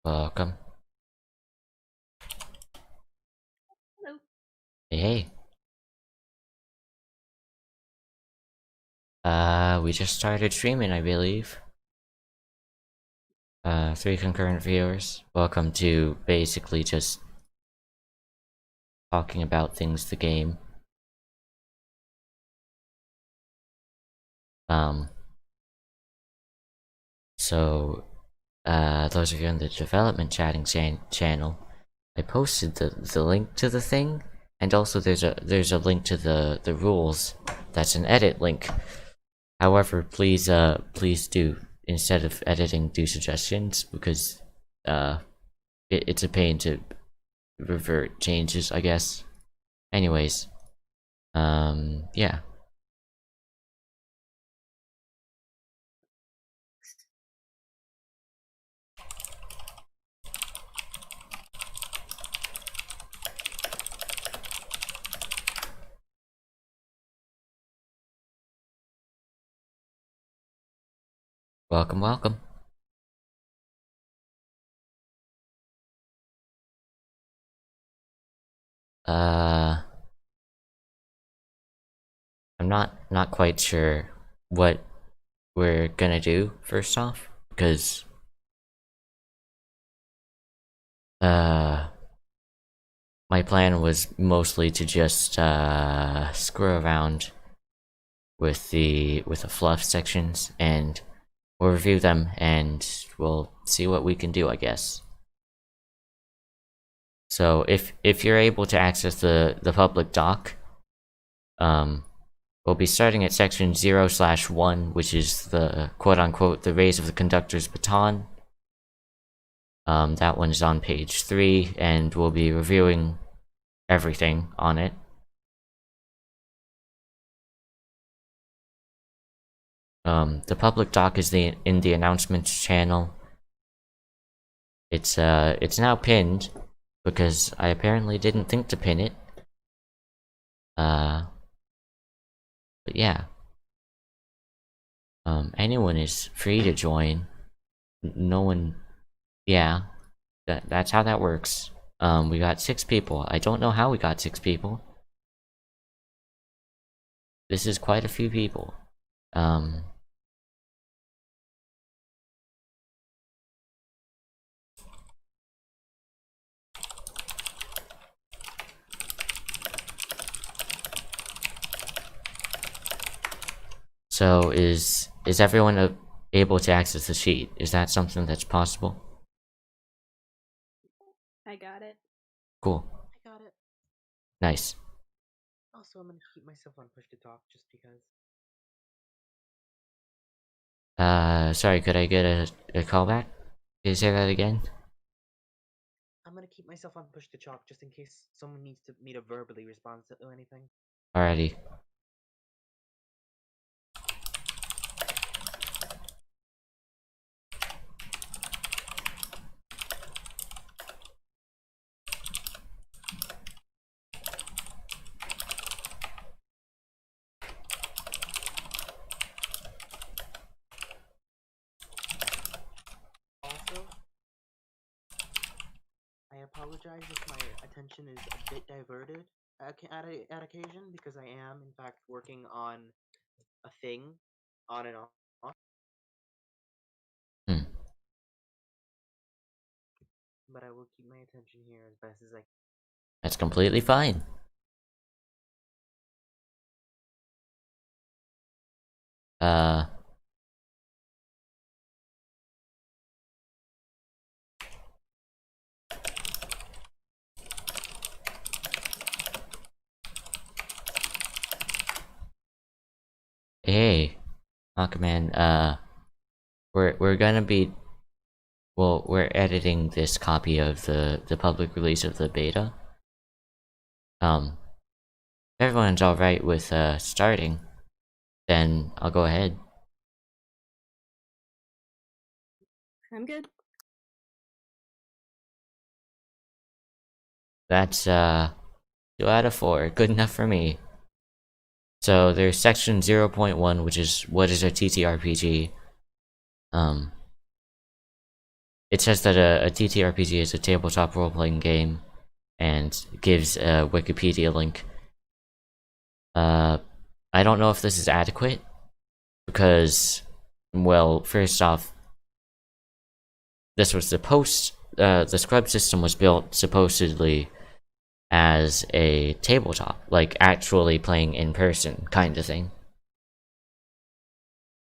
Welcome. Hello. Hey. We just started streaming, I believe. 3 concurrent viewers. Welcome to basically just talking about things the game. Those of you in the development chatting channel, I posted the link to the thing, and also there's a link to the rules. That's an edit link. However, please do, instead of editing, do suggestions, because it's a pain to revert changes, I guess. Anyways, yeah. Welcome, welcome. I'm not quite sure what we're gonna do first off, because my plan was mostly to just screw around with the fluff sections, and we'll review them and we'll see what we can do, I guess. So if you're able to access the public doc, we'll be starting at section 0/1, which is the quote-unquote the raise of the conductor's baton. That one's on page 3, and we'll be reviewing everything on it. The public doc is in the announcements channel. It's now pinned because I apparently didn't think to pin it. But yeah. Anyone is free to join. No one, yeah. That's how that works. We got 6 people. I don't know how we got 6 people. This is quite a few people. So is everyone able to access the sheet? Is that something that's possible? I got it. Cool. I got it. Nice. Also, I'm gonna keep myself on push to talk just because. Sorry, could I get a callback? Can you say that again? I'm gonna keep myself on push to talk just in case someone needs me to verbally respond to anything. Alrighty. Also, I apologize if my attention is a bit diverted at occasion because I am, in fact, working on a thing on and off. But I will keep my attention here as best as I can. That's completely fine. Hey, Aquaman, we're gonna be, well, we're editing this copy of the public release of the beta. If everyone's alright with starting, then I'll go ahead. I'm good. That's 2 out of 4, good enough for me. So there's section 0.1, which is what is a TTRPG. it says that a TTRPG is a tabletop role-playing game, and gives a Wikipedia link. I don't know if this is adequate, because, well, first off, this was the SKRUB system was built supposedly as a tabletop, like actually playing in person kind of thing.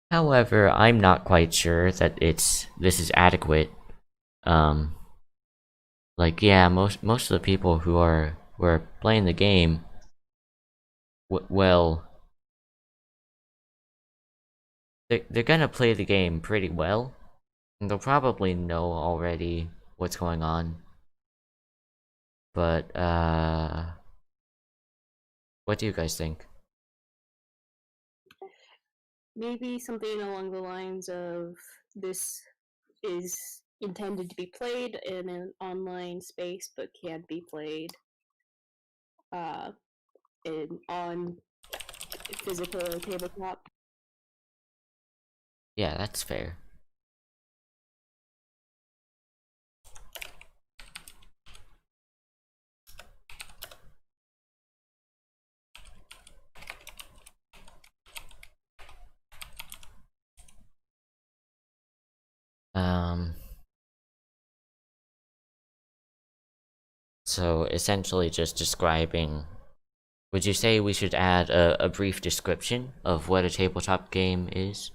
However, I'm not quite sure that this is adequate. Like, yeah, most of the people who are playing the game, well, they're gonna play the game pretty well, and they'll probably know already what's going on. But what do you guys think? Maybe something along the lines of this is intended to be played in an online space, but can't be played on physical tabletop. Yeah, that's fair. So essentially just describing. Would you say we should add a brief description of what a tabletop game is?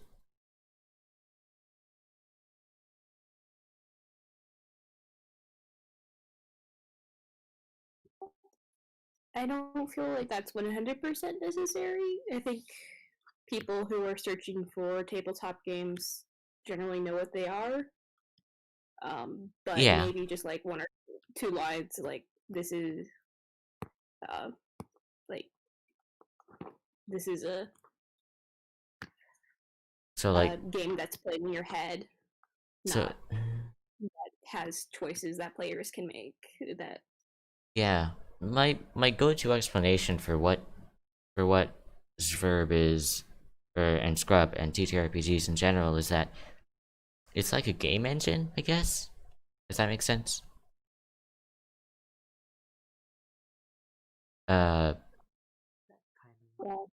I don't feel like that's 100% necessary. I think people who are searching for tabletop games generally know what they are. But Yeah, maybe just like one or two lines, like uh, like this is so a like, game that's played in your head, so, not has choices that players can make. That yeah, my go-to explanation for what SVRB is, and SKRUB and TTRPGs in general is that it's like a game engine, I guess. Does that make sense? Uh, well,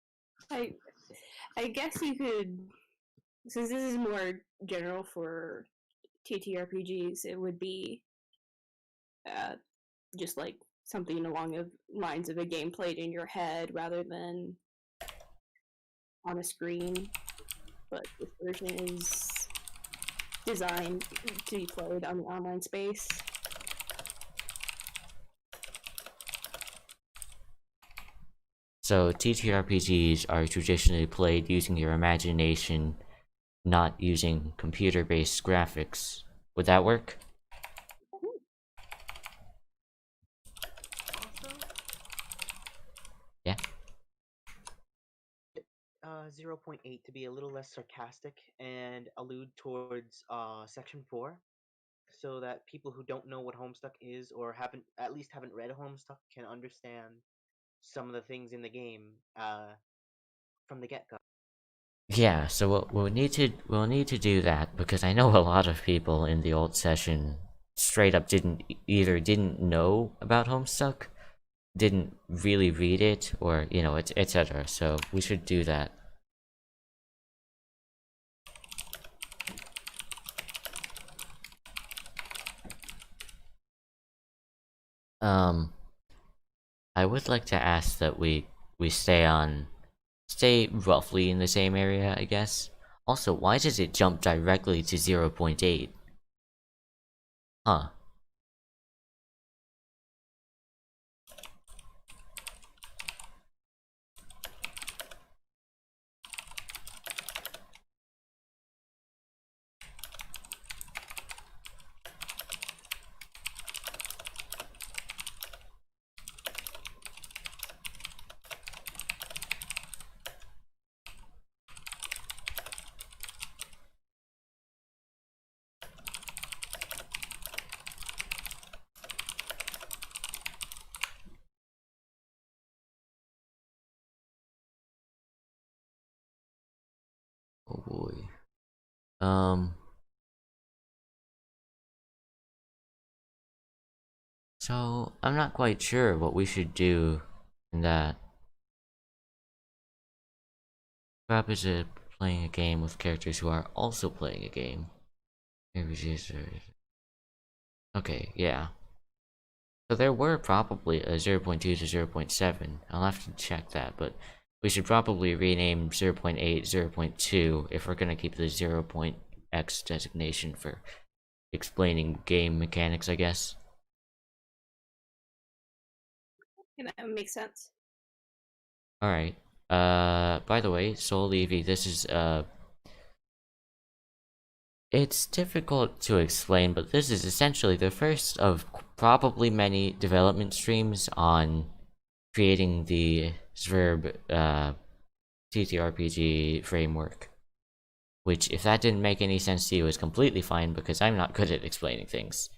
I I guess you could, since this is more general for TTRPGs, it would be uh, just like something along the lines of a game played in your head rather than on a screen. But this version is designed to be played on the online space. so TTRPGs are traditionally played using your imagination, not using computer-based graphics. Would that work? Also, Yeah. 0.8 to be a little less sarcastic and allude towards section 4, so that people who don't know what Homestuck is or haven't read Homestuck can understand some of the things in the game from the get-go. Yeah, so we'll need to do that, because I know a lot of people in the old session straight up didn't know about Homestuck, didn't really read it, or etc. So we should do that. Um, I would like to ask that we stay roughly in the same area, I guess. Also, why does it jump directly to 0.8? Huh. Oh boy. Um, So, I'm not quite sure what we should do in that. SKRUB is playing a game with characters who are also playing a game. Okay, yeah. So there were probably a 0.2 to 0.7. I'll have to check that, but we should probably rename 0.8 0.2 if we're gonna keep the 0.x designation for explaining game mechanics, I guess. Yeah, that would make sense. Alright. By the way, Soul Levy, this is, it's difficult to explain, but this is essentially the first of probably many development streams on creating the SVRB, TTRPG framework. Which, if that didn't make any sense to you, is completely fine, because I'm not good at explaining things.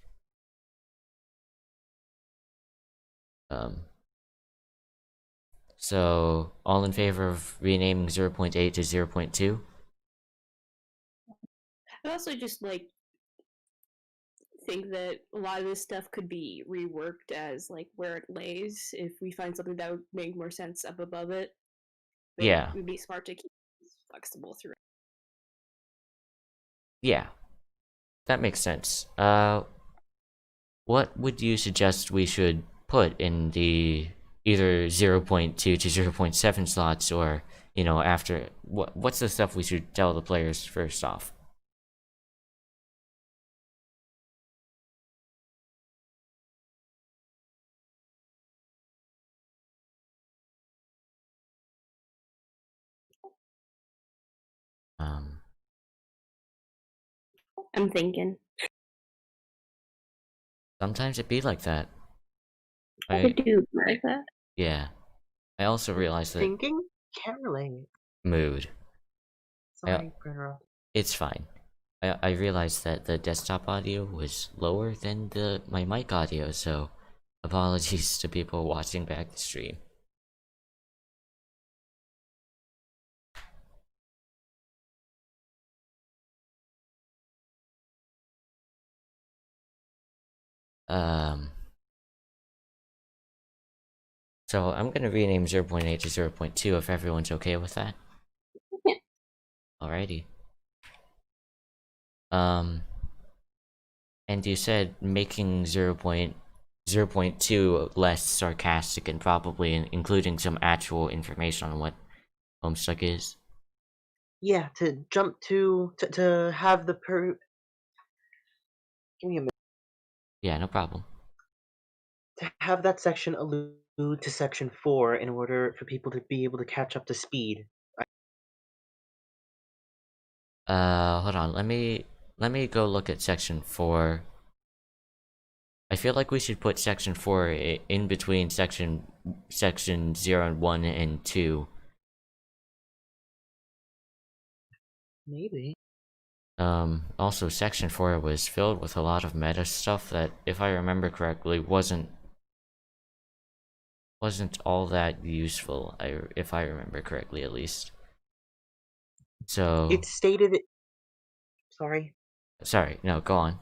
So, all in favor of renaming 0.8 to 0.2? I also just like think that a lot of this stuff could be reworked as like where it lays. If we find something that would make more sense up above it, Yeah. it would be smart to keep it flexible through. Yeah. That makes sense. What would you suggest we should put in the either 0.2 to 0.7 slots, or, you know, after... What's the stuff we should tell the players first off? I'm thinking. Sometimes it be like that. I could do like that. Yeah. I also realized that... Thinking? Can't relate. Mood. Sorry, Brenner. It's fine. I realized that the desktop audio was lower than my mic audio, so apologies to people watching back the stream. So I'm gonna rename 0.8 to 0.2 if everyone's okay with that. Yeah. Alrighty. And you said making 0.2 less sarcastic and probably including some actual information on what Homestuck is. Yeah, to jump to have the give me a minute. Yeah, no problem. To have that section allude to section 4 in order for people to be able to catch up to speed. Hold on. Let me go look at section 4. I feel like we should put section 4 in between section 0 and 1 and 2. Maybe. Also section 4 was filled with a lot of meta stuff that, if I remember correctly, wasn't all that useful, if I remember correctly at least. So It stated sorry. sorry, no, go on.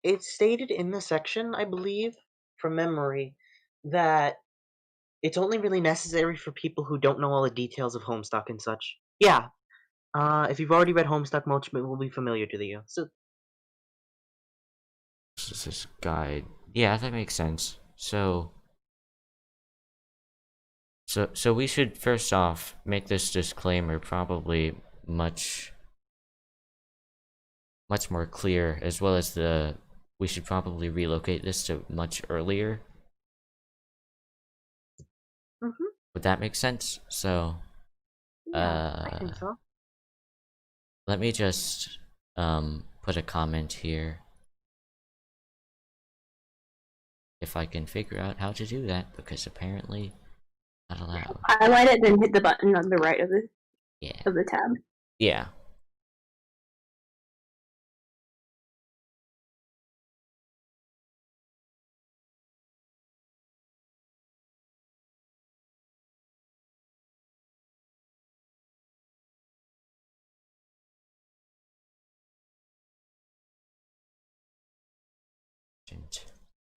It's stated in the section, I believe, from memory, that it's only really necessary for people who don't know all the details of Homestuck and such. Yeah. If you've already read Homestuck, most of it will be familiar to you. So This is guide. Yeah, that makes sense. So we should first off make this disclaimer probably much more clear, as well as we should probably relocate this to much earlier. Would that make sense? So yeah, I think so. let me just put a comment here, if I can figure out how to do that, because apparently not allowed. Highlight it, then hit the button on the right of Yeah. the tab. Yeah.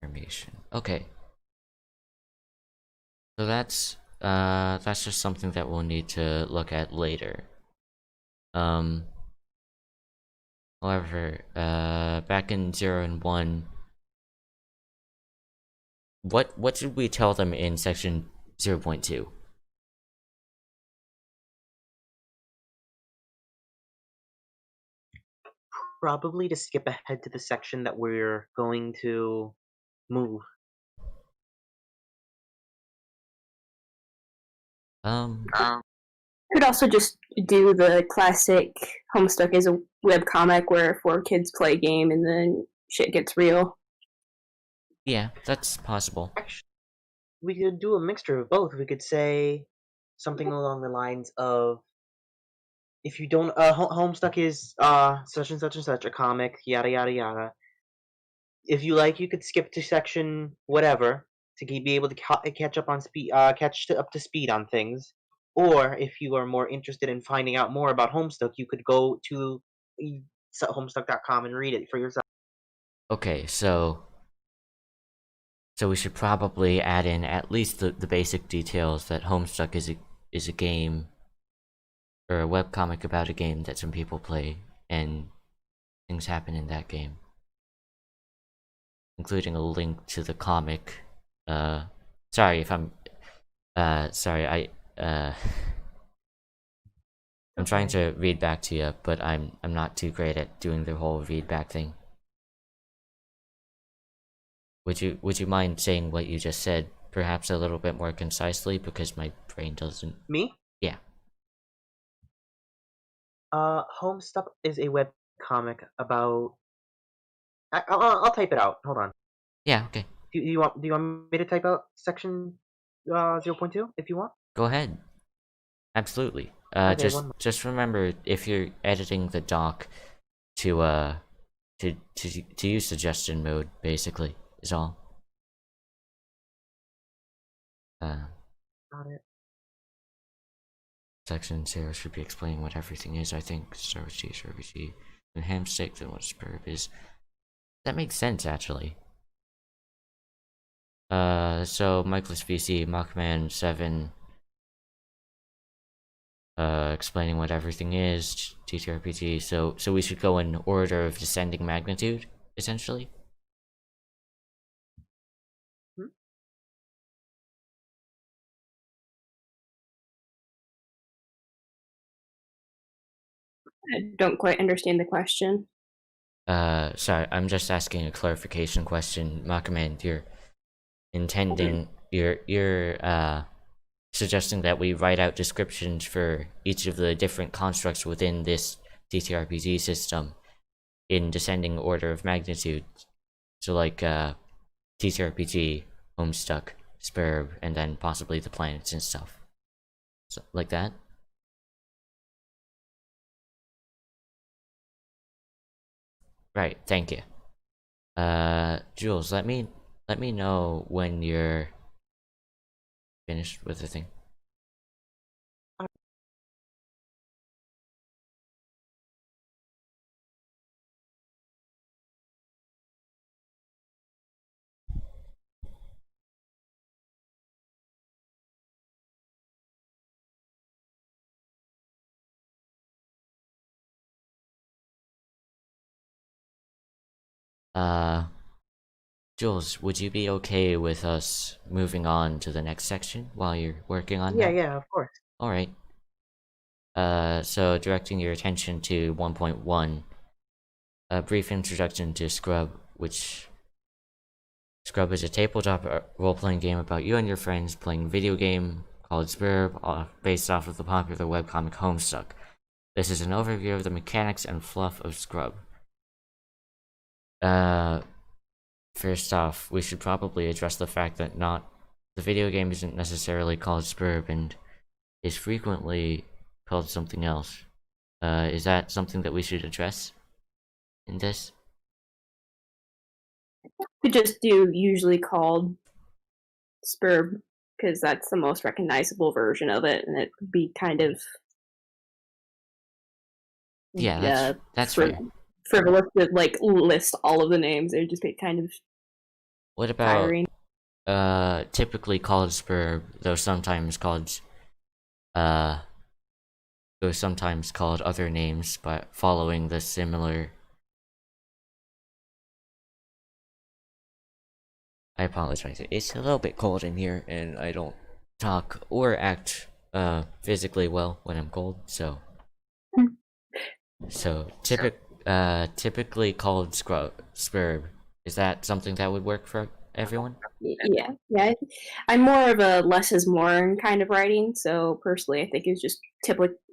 Information. Okay. So that's just something that we'll need to look at later. However, back in 0 and 1, what should we tell them in section 0.2? Probably to skip ahead to the section that we're going to move. Could also just do the classic Homestuck as a webcomic where 4 kids play a game and then shit gets real. Yeah, that's possible. Actually, we could do a mixture of both. We could say something along the lines of, if you don't, Homestuck is such and such a comic, yada yada yada. If you like, you could skip to section whatever to be able to catch up on speed, up to speed on things. Or if you are more interested in finding out more about Homestuck, you could go to Homestuck.com and read it for yourself. Okay, so we should probably add in at least the basic details that Homestuck is a game, or a webcomic about a game that some people play, and things happen in that game, including a link to the comic. Sorry if I'm sorry, I'm trying to read back to you, but I'm not too great at doing the whole read back thing. Would you mind saying what you just said, perhaps a little bit more concisely, because my brain doesn't. Me? Yeah. Homestuck is a web comic about. I'll type it out. Hold on. Yeah. Okay. Do you want me to type out section 0.2 if you want? Go ahead. Absolutely. Okay, just remember, if you're editing the doc, to use suggestion mode, basically, is all. Got it. Section 0 should be explaining what everything is, I think. Start with SKRUB, and Hamstick, then what SKRUB is. That makes sense, actually. So Michaelis VC, Mockman 7, explaining what everything is, TTRPG, so we should go in order of descending magnitude, essentially? I don't quite understand the question. Sorry, I'm just asking a clarification question. Mockman, you're intending, you're suggesting that we write out descriptions for each of the different constructs within this TTRPG system in descending order of magnitude. So like TTRPG, Homestuck, SKRUB, and then possibly the planets and stuff. So like that? Right, thank you. Jules, let me know when you're finished with the thing. Jules, would you be okay with us moving on to the next section while you're working on that? Yeah, of course. Alright. So directing your attention to 1.1, a brief introduction to SKRUB, which SKRUB is a tabletop role-playing game about you and your friends playing a video game called SKRUB, based off of the popular webcomic Homestuck. This is an overview of the mechanics and fluff of SKRUB. First off, we should probably address the fact that the video game isn't necessarily called SKRUB and is frequently called something else. Is that something that we should address in this? Could just do usually called SKRUB, because that's the most recognizable version of it, and it would be kind of That's fair. frivolous to like list all of the names. It would just be kind of What about tiring. typically called SKRUB, though sometimes called other names, but following the similar. I apologize. It's a little bit cold in here, and I don't talk or act physically well when I'm cold. So typically called SKRUB. Is that something that would work for everyone? Yeah. I'm more of a less is more kind of writing, so personally, I think it's just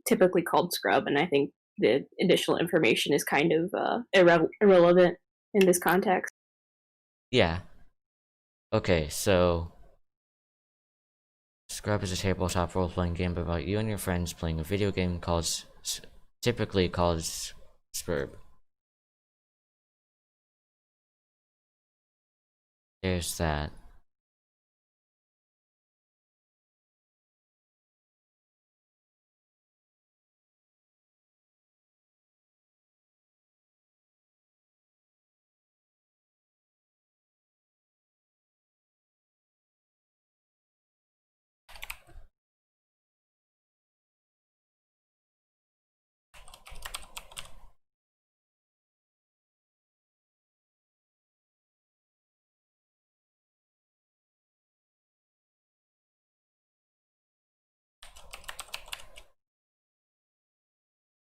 typically called scrub, and I think the additional information is kind of irrelevant in this context. Yeah. Okay, so SKRUB is a tabletop role-playing game about you and your friends playing a video game typically called SKRUB. There's that.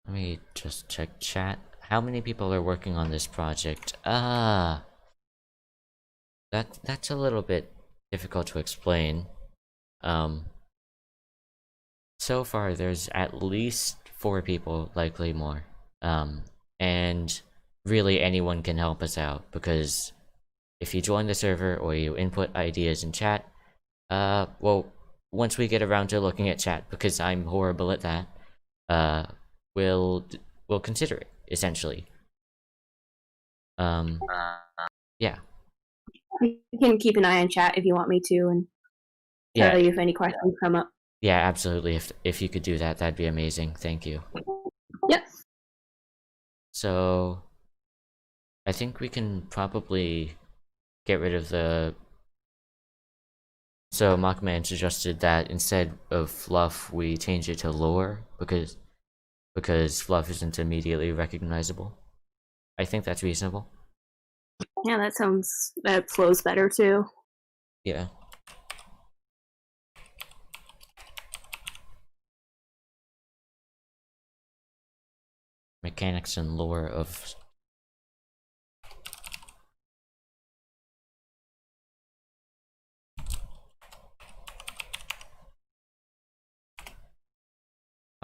Let me just check chat. How many people are working on this project? That's a little bit difficult to explain. So far there's at least 4 people, likely more. And really anyone can help us out, because if you join the server or you input ideas in chat, well, once we get around to looking at chat, because I'm horrible at that, we'll consider it, essentially. Yeah. You can keep an eye on chat if you want me to, and tell you if any questions come up. Yeah, absolutely. If you could do that, that'd be amazing. Thank you. Yep. So, I think we can probably get rid of the. So Mockman suggested that instead of fluff, we change it to lore, because fluff isn't immediately recognizable. I think that's reasonable. Yeah, that flows better too. Yeah. Mechanics and lore of.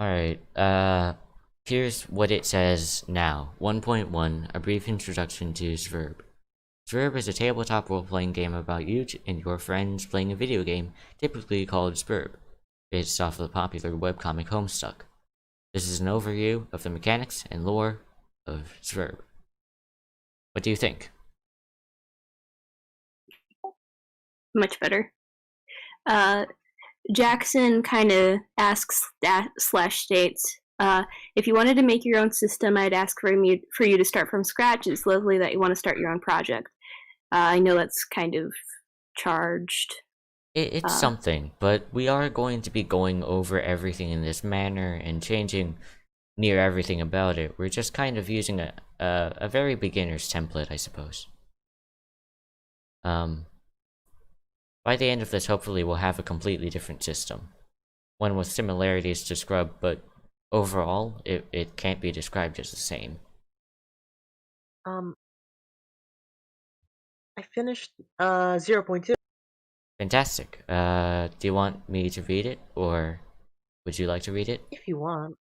Alright, here's what it says now. 1.1, a brief introduction to SKRUB. SKRUB is a tabletop role-playing game about you and your friends playing a video game, typically called SKRUB, based off of the popular webcomic Homestuck. This is an overview of the mechanics and lore of SKRUB. What do you think? Much better. Jackson kind of asks /states, if you wanted to make your own system, I'd ask for you to start from scratch. It's lovely that you want to start your own project. I know that's kind of charged. It's something, but we are going to be going over everything in this manner and changing near everything about it. We're just kind of using a very beginner's template, I suppose. By the end of this, hopefully we'll have a completely different system. One with similarities to SKRUB, but overall, it can't be described as the same. I finished 0.2. Fantastic. Do you want me to read it, or would you like to read it? If you want.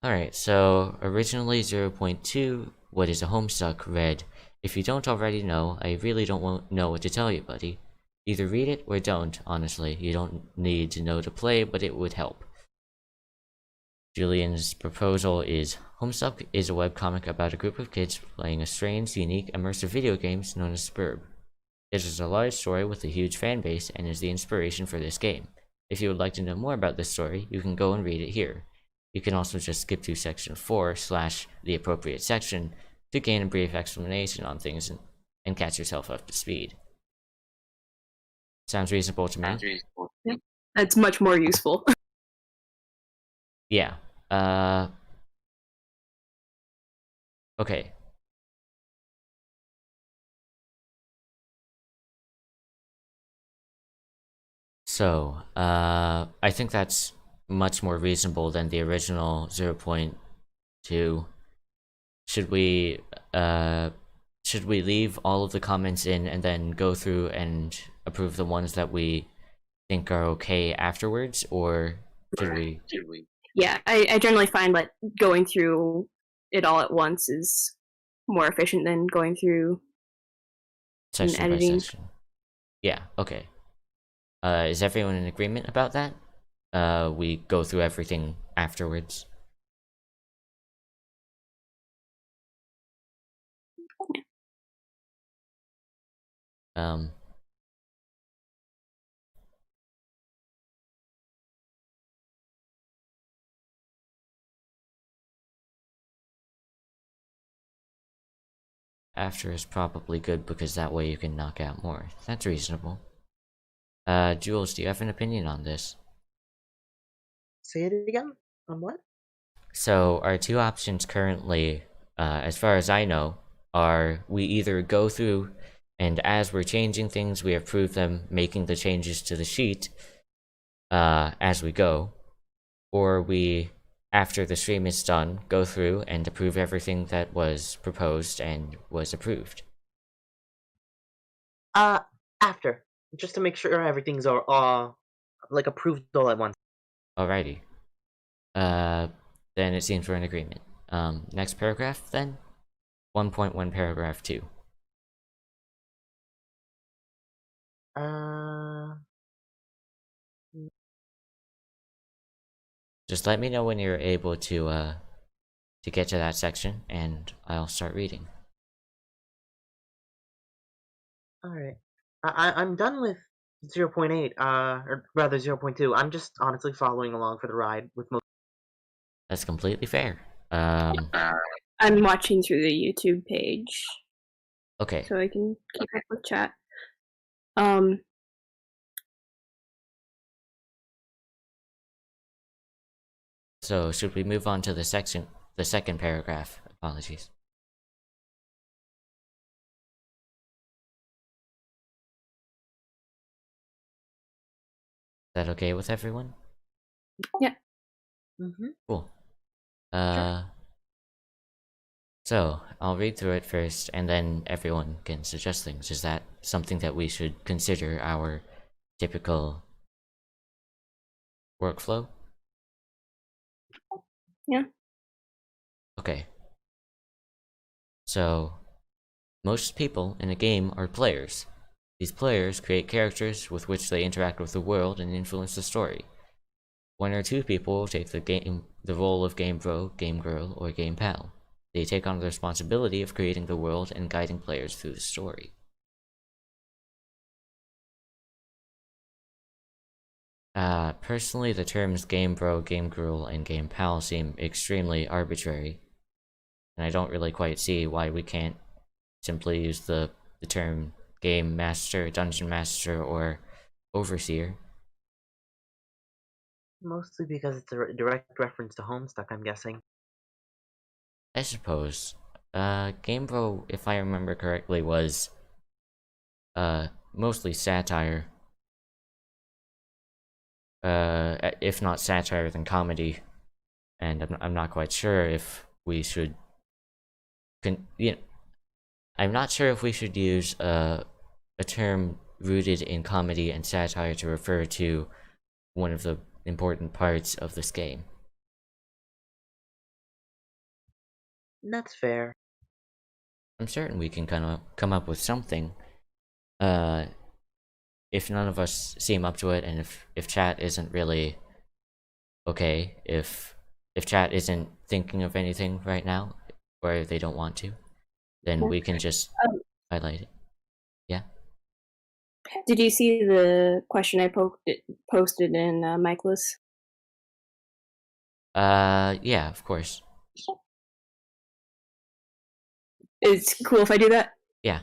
Alright, so originally 0.2, What is a Homestuck, read, if you don't already know, I really don't know what to tell you, buddy. Either read it or don't, honestly. You don't need to know to play, but it would help. Julian's proposal is, Homestuck is a webcomic about a group of kids playing a strange, unique, immersive video game known as SKRUB. This is a large story with a huge fan base and is the inspiration for this game. If you would like to know more about this story, you can go and read it here. You can also just skip to section 4 / the appropriate section to gain a brief explanation on things and catch yourself up to speed. Sounds reasonable to me. Yeah. That's much more useful. Yeah. Okay. So, I think that's much more reasonable than the original 0.2. Should we leave all of the comments in and then go through and approve the ones that we think are okay afterwards, or should we? Yeah, I generally find that going through it all at once is more efficient than going through Section by editing. section. Yeah, okay. Is everyone in agreement about that? We go through everything afterwards. Um, After is probably good because that way you can knock out more. That's reasonable. Jules, do you have an opinion on this? Say it again? On what? So, our two options currently, as far as I know, are we either go through and as we're changing things, we approve them, making the changes to the sheet as we go, or we, after the stream is done, go through and approve everything that was proposed and was approved. After. Just to make sure everything's like approved all at once. Alrighty. Then it seems we're in agreement. Next paragraph, then? 1.1 paragraph 2. Just let me know when you're able to get to that section, and I'll start reading. Alright. I'm done with 0.8, or rather 0.2. I'm just honestly following along for the ride with most. That's completely fair. I'm watching through the YouTube page, Okay. so I can keep up with chat. So, should we move on to the second paragraph? Apologies. Is that okay with everyone? Yeah. Cool. Sure. So, I'll read through it first, and then everyone can suggest things. Is that something that we should consider our typical workflow? Yeah. Okay. So, most people in a game are players. These players create characters with which they interact with the world and influence the story. One or two people will take the role of Game Bro, Game Girl, or Game Pal. They take on the responsibility of creating the world and guiding players through the story. Personally, the terms Game Bro, Game Girl, and Game Pal seem extremely arbitrary, and I don't really quite see why we can't simply use the term Game Master, Dungeon Master, or Overseer. Mostly because it's a direct reference to Homestuck, I'm guessing. I suppose. Game Bro, if I remember correctly, was mostly satire. If not satire, then comedy. And I'm not quite sure if we should. I'm not sure if we should use a term rooted in comedy and satire to refer to one of the important parts of this game. That's fair. I'm certain we can kind of come up with something. If none of us seem up to it, and if chat isn't really okay, if chat isn't thinking of anything right now, or they don't want to, then we can just highlight it. Yeah. Did you see the question I posted in Michael's? Yeah, of course. It's cool if I do that? Yeah.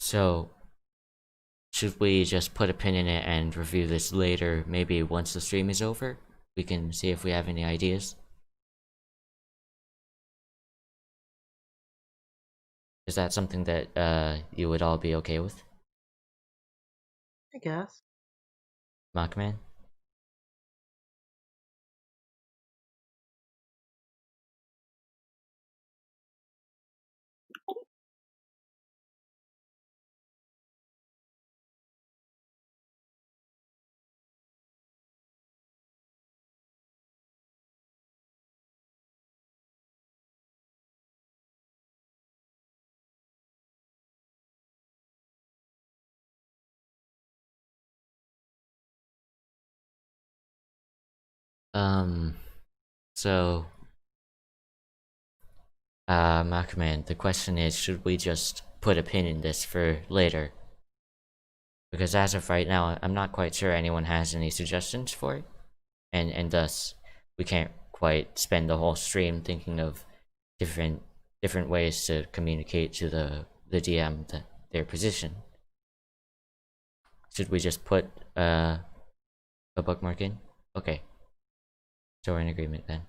So, should we just put a pin in it and review this later, maybe once the stream is over? We can see if we have any ideas. Is that something that you would all be okay with? I guess. Mockman? So, Mockman, the question is, should we just put a pin in this for later? Because as of right now, I'm not quite sure anyone has any suggestions for it, and thus, we can't quite spend the whole stream thinking of different ways to communicate to the DM their position. Should we just put a bookmark in? Okay. So we're in agreement then.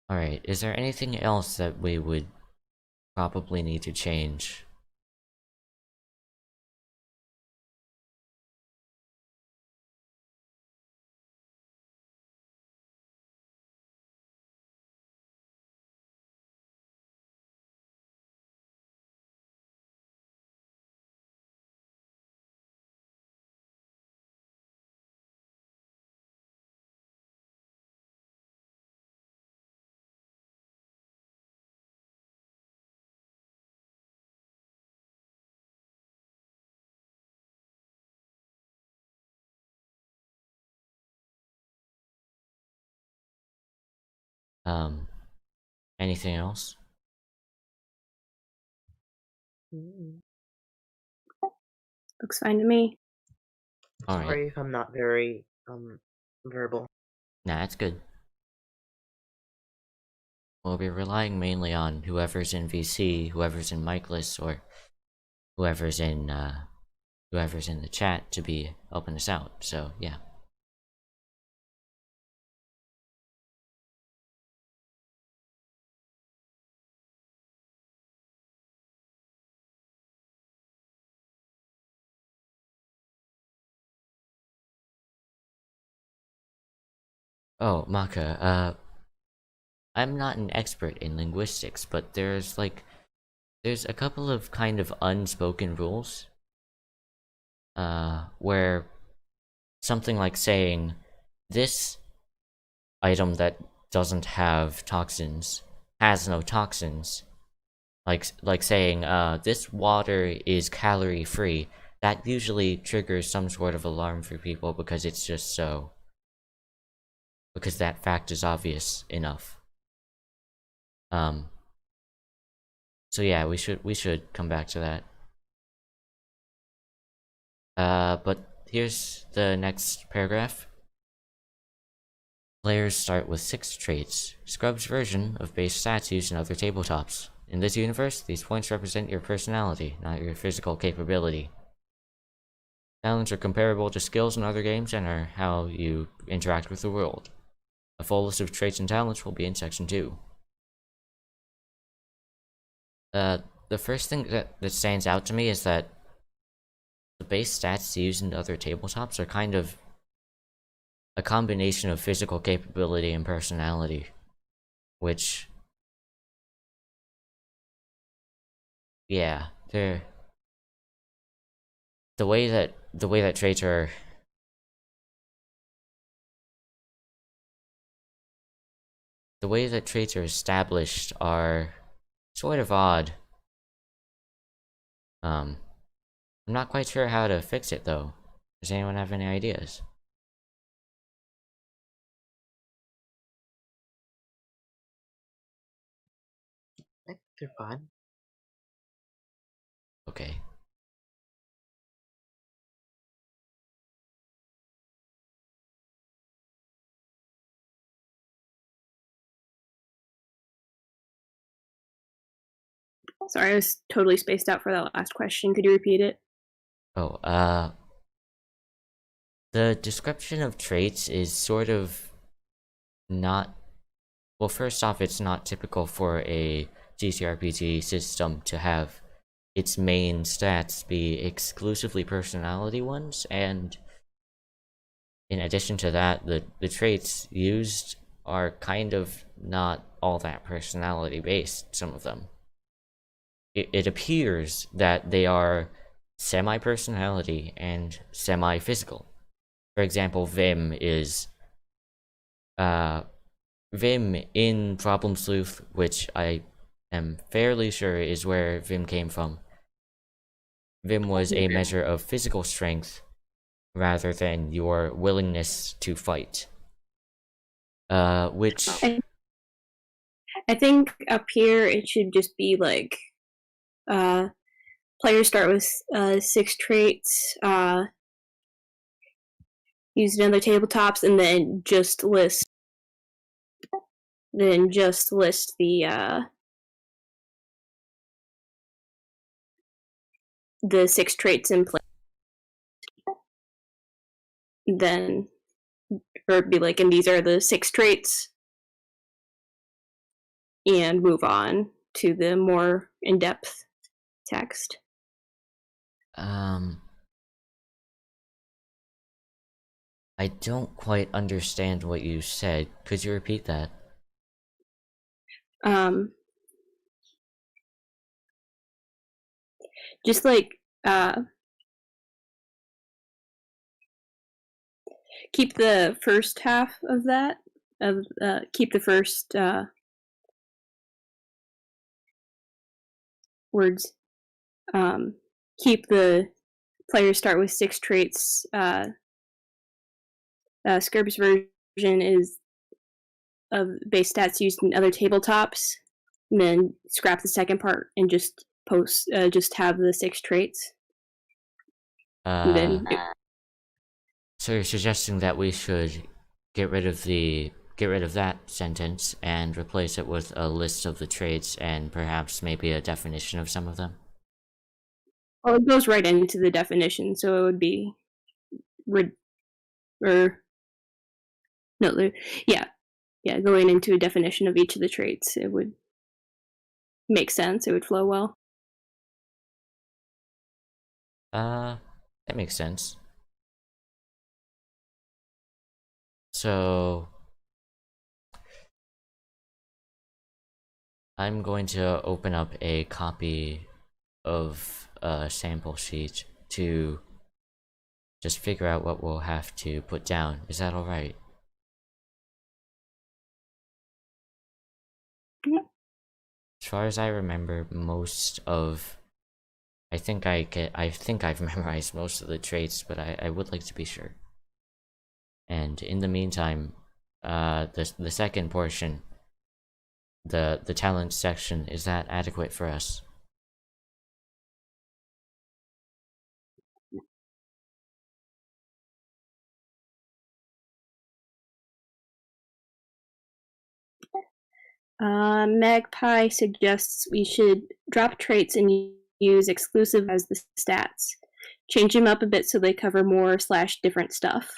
Alright, is there anything else that we would probably need to change? Anything else? Looks fine to me. Alright. Sorry if I'm not very verbal. Nah, it's good. We'll be relying mainly on whoever's in VC, whoever's in Mikeless, or whoever's in the chat to be helping us out, so yeah. Oh, Maka, I'm not an expert in linguistics, but there's a couple of kind of unspoken rules. Where something like saying, this item that doesn't have toxins has no toxins. Like saying, this water is calorie free. That usually triggers some sort of alarm for people because it's just so. Because that fact is obvious enough. So yeah, we should come back to that. But here's the next paragraph. Players start with 6 traits, SKRUB's version of base stats used in other tabletops. In this universe, these points represent your personality, not your physical capability. Talents are comparable to skills in other games and are how you interact with the world. A full list of traits and talents will be in section 2. The first thing that stands out to me is that the base stats used in other tabletops are kind of a combination of physical capability and personality, which, yeah, they're the way that traits are established are sort of odd. I'm not quite sure how to fix it though. Does anyone have any ideas? I think they're fine. Okay. Sorry, I was totally spaced out for that last question. Could you repeat it? Oh, the description of traits is sort of not... Well, first off, it's not typical for a TTRPG system to have its main stats be exclusively personality ones, and in addition to that, the traits used are kind of not all that personality based, some of them. It appears that they are semi-personality and semi-physical. For example, Vim is Vim in Problem Sleuth, which I am fairly sure is where Vim came from. Vim was a measure of physical strength rather than your willingness to fight. Which... I think up here it should just be like players start with 6 traits, use another tabletops, and then just list the 6 traits in place. Then, or be like, and these are the 6 traits, and move on to the more in-depth text. I don't quite understand what you said. Could you repeat that? Just like keep the first half of that keep the first words. Keep the players start with 6 traits. SKRUB's version is of base stats used in other tabletops, and then scrap the second part and just have the 6 traits. So you're suggesting that we should get rid of that sentence and replace it with a list of the traits and perhaps maybe a definition of some of them? Well, it goes right into the definition, so it would be going into a definition of each of the traits. It would make sense. It would flow well. That makes sense. So I'm going to open up a copy of a sample sheet to just figure out what we'll have to put down. Is that alright? Yeah. As far as I remember, I think I've memorized most of the traits, but I would like to be sure. And in the meantime, the second portion, the talent section, is that adequate for us? Magpie suggests we should drop traits and use exclusive as the stats. Change them up a bit so they cover more / different stuff.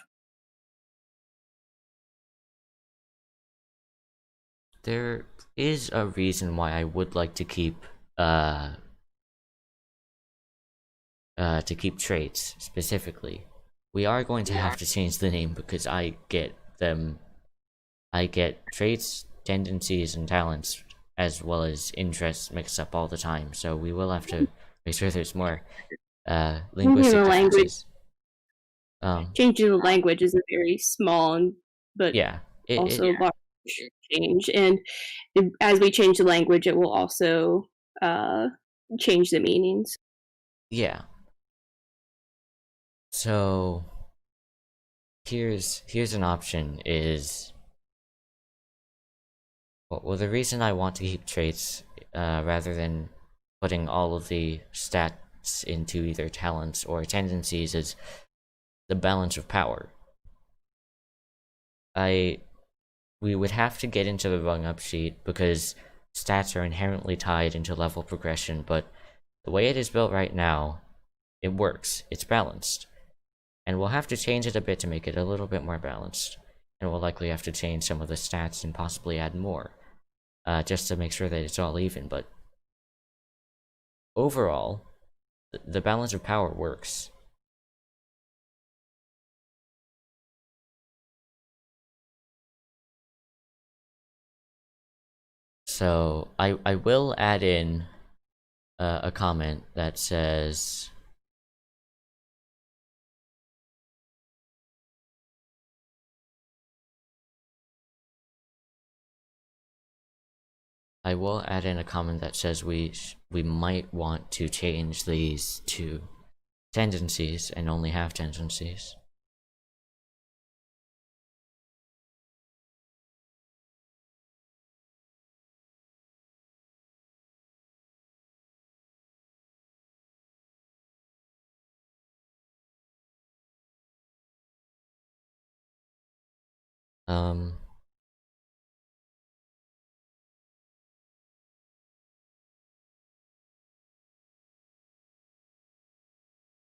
There is a reason why I would like to keep traits specifically. We are going to have to change the name because I get traits, tendencies, and talents, as well as interests mixed up all the time, so we will have to make sure there's more linguistic differences. Changing the language is a very small but also large change, and as we change the language, it will also change the meanings. Yeah. So here's an option is well, the reason I want to keep traits rather than putting all of the stats into either talents or tendencies is the balance of power. We would have to get into the rung up sheet because stats are inherently tied into level progression, but the way it is built right now, it works. It's balanced. And we'll have to change it a bit to make it a little bit more balanced. And we'll likely have to change some of the stats and possibly add more. Just to make sure that it's all even, but overall, the balance of power works. So I will add in a comment that says we might want to change these to tendencies and only have tendencies.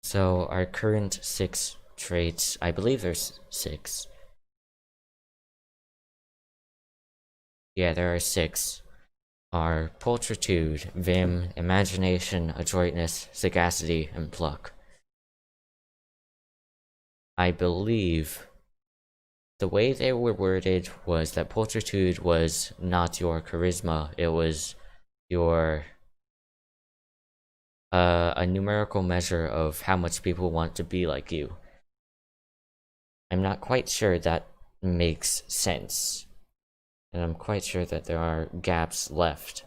So our current 6 traits, I believe there's 6. Yeah, there are 6. Are pulchritude, vim, imagination, adroitness, sagacity, and pluck. I believe the way they were worded was that pulchritude was not your charisma, it was your a numerical measure of how much people want to be like you. I'm not quite sure that makes sense, and I'm quite sure that there are gaps left.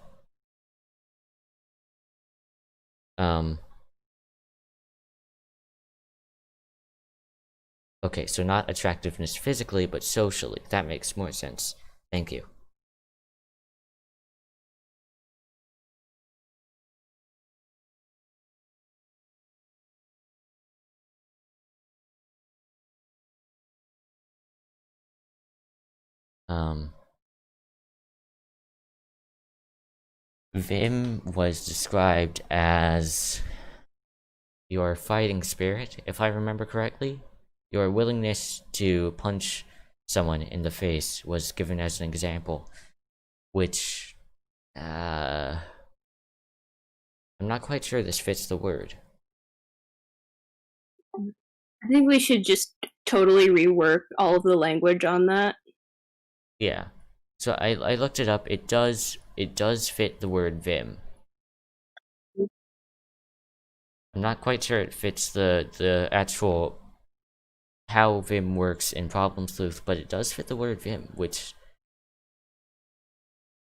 Okay, so not attractiveness physically, but socially. That makes more sense. Thank you. Vim was described as your fighting spirit, if I remember correctly. Your willingness to punch someone in the face was given as an example, which, I'm not quite sure this fits the word. I think we should just totally rework all of the language on that. Yeah. So I looked it up. It does fit the word vim. I'm not quite sure it fits the actual how vim works in problem sleuth, but it does fit the word vim, which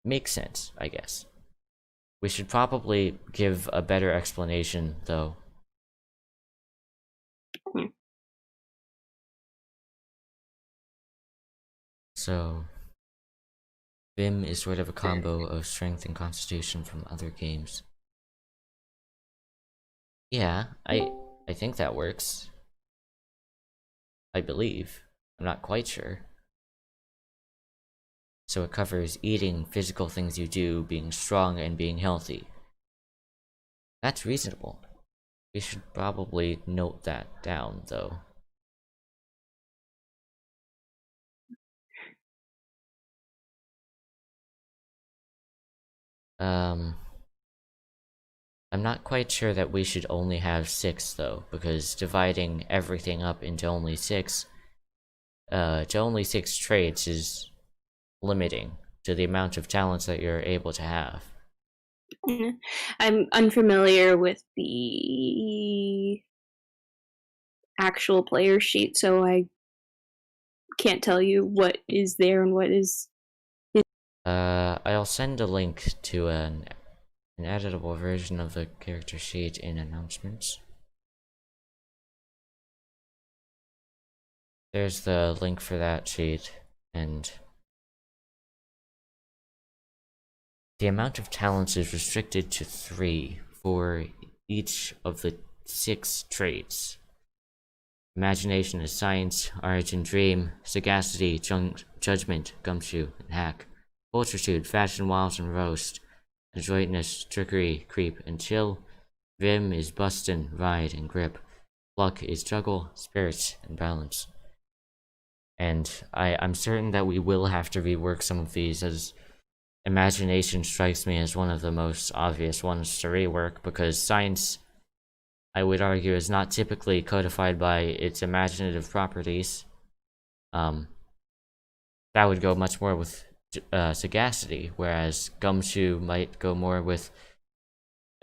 makes sense, I guess. We should probably give a better explanation, though. So, vim is sort of a combo of strength and constitution from other games. Yeah, I think that works. I believe. I'm not quite sure. So it covers eating, physical things you do, being strong, and being healthy. That's reasonable. We should probably note that down, though. I'm not quite sure that we should only have 6, though, because dividing everything up into only 6 traits is limiting to the amount of talents that you're able to have. I'm unfamiliar with the actual player sheet, so I can't tell you what is there and what is. I'll send a link to an editable version of the character sheet in announcements. There's the link for that sheet, and the amount of talents is restricted to 3 for each of the 6 traits. Imagination is science, origin dream, sagacity, judgment, gumshoe, and hack. Fortitude, fashion, wiles, and roast. Adroitness, trickery, creep, and chill. Vim is bustin', ride, and grip. Luck is juggle, spirits, and balance. And I'm certain that we will have to rework some of these, as imagination strikes me as one of the most obvious ones to rework, because science, I would argue, is not typically codified by its imaginative properties. That would go much more with sagacity, whereas gumshoe might go more with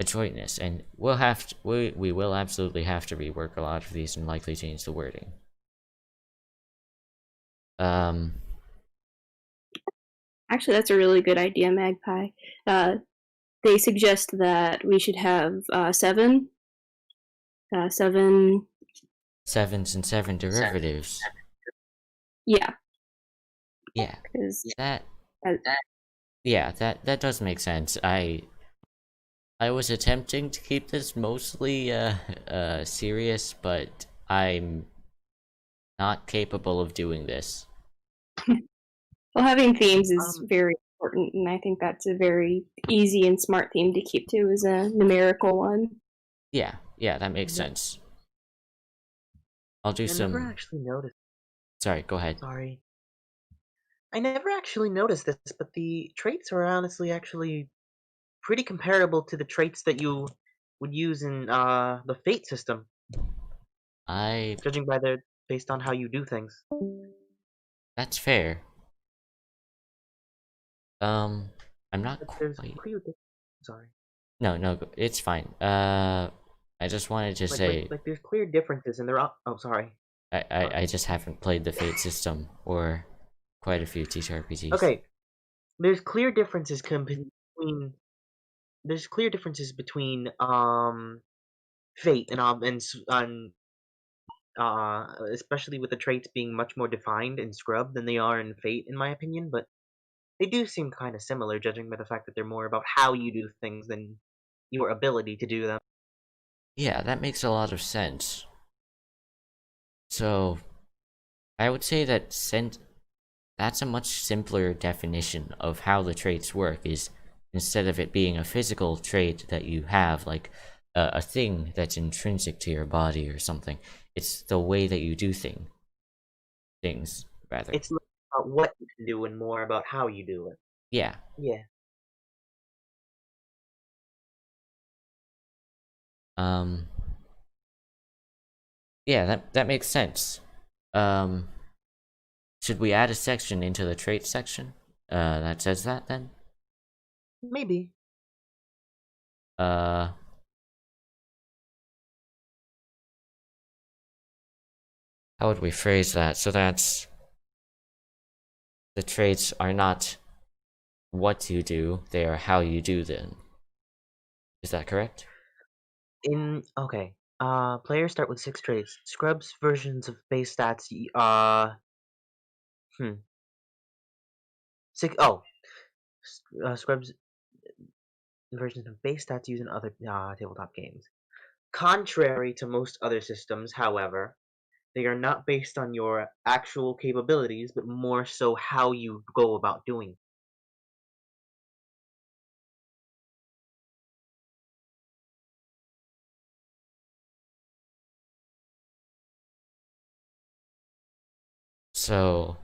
adroitness, and we will absolutely have to rework a lot of these and likely change the wording. Actually, that's a really good idea, Magpie. They suggest that we should have 7. 7. Sevens and 7 derivatives. Yeah. Yeah, Because that does make sense. I was attempting to keep this mostly serious, but I'm not capable of doing this. Well, having themes is very important, and I think that's a very easy and smart theme to keep to, is a numerical one. Yeah, that makes sense. I'll do I never actually noticed. Sorry, go ahead. Sorry. I never actually noticed this, but the traits are honestly actually pretty comparable to the traits that you would use in the fate system, judging by based on how you do things. That's fair. I'm not There's quite. Sorry. No, it's fine. I just wanted to say, like there's clear differences, and oh, sorry. I just haven't played the fate system or quite a few TTRPGs. Okay, there's clear differences between fate and especially with the traits being much more defined in Scrub than they are in Fate, in my opinion. But they do seem kind of similar, judging by the fact that they're more about how you do things than your ability to do them. Yeah, that makes a lot of sense. So, I would say that that's a much simpler definition of how the traits work, is instead of it being a physical trait that you have, like a thing that's intrinsic to your body or something, it's the way that you do things, rather. It's less about what you can do and more about how you do it. Yeah. Yeah. Yeah, that makes sense. Should we add a section into the trait section that says that then? Maybe. How would we phrase that so that the traits are not what you do, they are how you do them? Is that correct? Okay. Players start with 6 traits. Scrub's versions of base stats. Scrub's versions of base stats used in other tabletop games. Contrary to most other systems, however, they are not based on your actual capabilities, but more so how you go about doing it. So,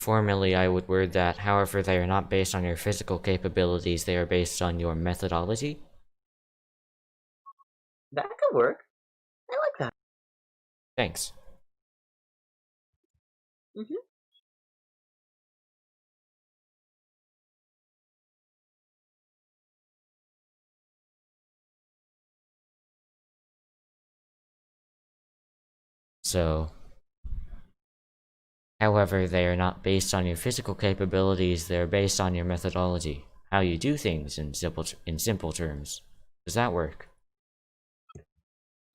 formally, I would word that, however, they are not based on your physical capabilities, they are based on your methodology? That could work. I like that. Thanks. Mm-hmm. So, however, they are not based on your physical capabilities, they're based on your methodology. How you do things in simple terms. Does that work?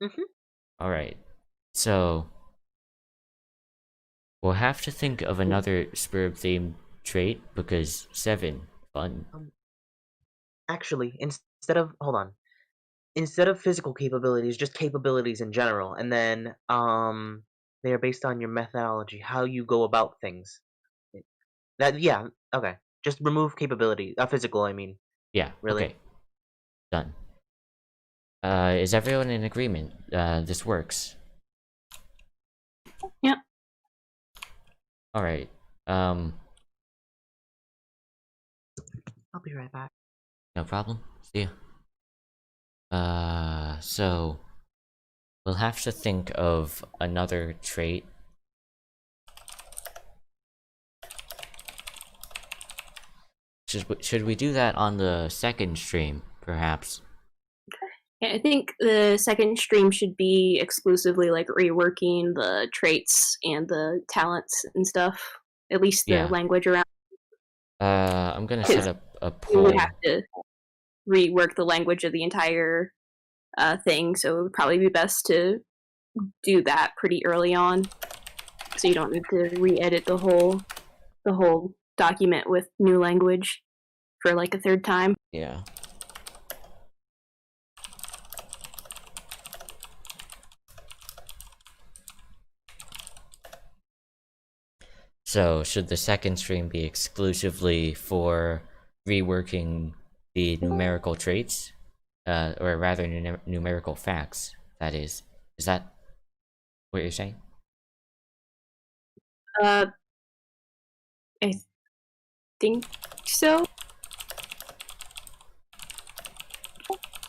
Mm-hmm. Alright. So, We'll have to think of another SKRUB themed trait because 7 fun. Actually, instead of physical capabilities, just capabilities in general, and then they are based on your methodology, how you go about things. Yeah, okay. Just remove capability, physical. I mean, Yeah. really. Okay. Done. Is everyone in agreement? This works. Yep. All right. I'll be right back. No problem. See ya. So we'll have to think of another trait. Should we do that on the second stream, perhaps? Yeah, I think the second stream should be exclusively like reworking the traits and the talents and stuff. At least the Yeah. language around. I'm gonna set up a You would poll. have to rework the language of the entire thing, so it would probably be best to do that pretty early on, so you don't need to re-edit the whole document with new language for like a third time. Yeah. So, should the second stream be exclusively for reworking the numerical traits? Or rather, numerical facts, that is. Is that what you're saying? I think so.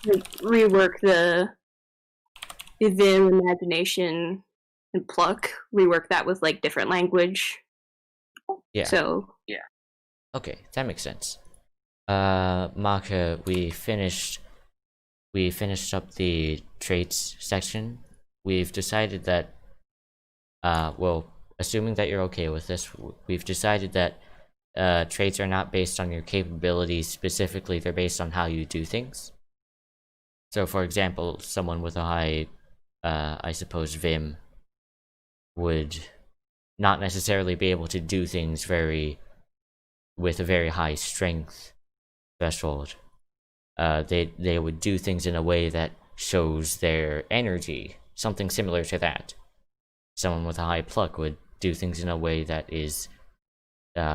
Like, rework the Vim, imagination, and pluck. Rework that with like different language. Yeah. So yeah. Okay, that makes sense. Maka, we finished up the traits section. We've decided that, well, assuming that you're okay with this, we've decided that traits are not based on your capabilities specifically, they're based on how you do things. So, for example, someone with a high, I suppose, Vim would not necessarily be able to do things with a very high strength threshold. They would do things in a way that shows their energy, something similar to that. Someone with a high pluck would do things in a way that is,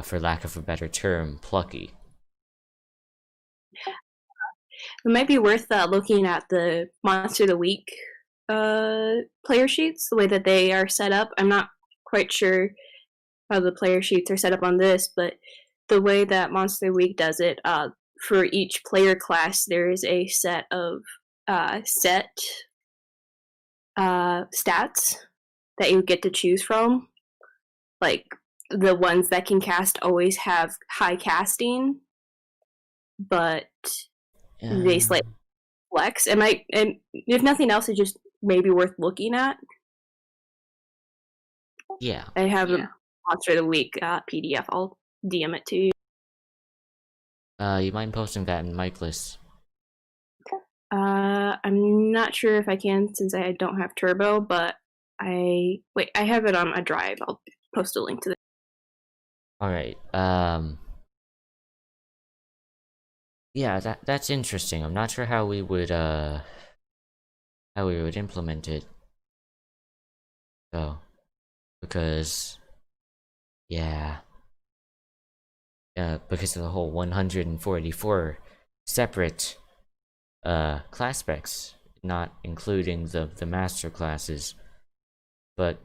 for lack of a better term, plucky. It might be worth looking at the Monster of the Week player sheets, the way that they are set up. I'm not quite sure how the player sheets are set up on this, but the way that Monster of the Week does it, for each player class, there is a set of stats that you get to choose from. Like, the ones that can cast always have high casting, but they slightly flex. And if nothing else, it's just maybe worth looking at. Yeah. I have a Monster of the Week PDF. I'll DM it to you. You mind posting that in mic list? I'm not sure if I can since I don't have Turbo, but I have it on a drive. I'll post a link to that. Alright, yeah, that's interesting. I'm not sure how we would implement it. So, because, yeah. Because of the whole 144 separate class specs, not including the master classes. But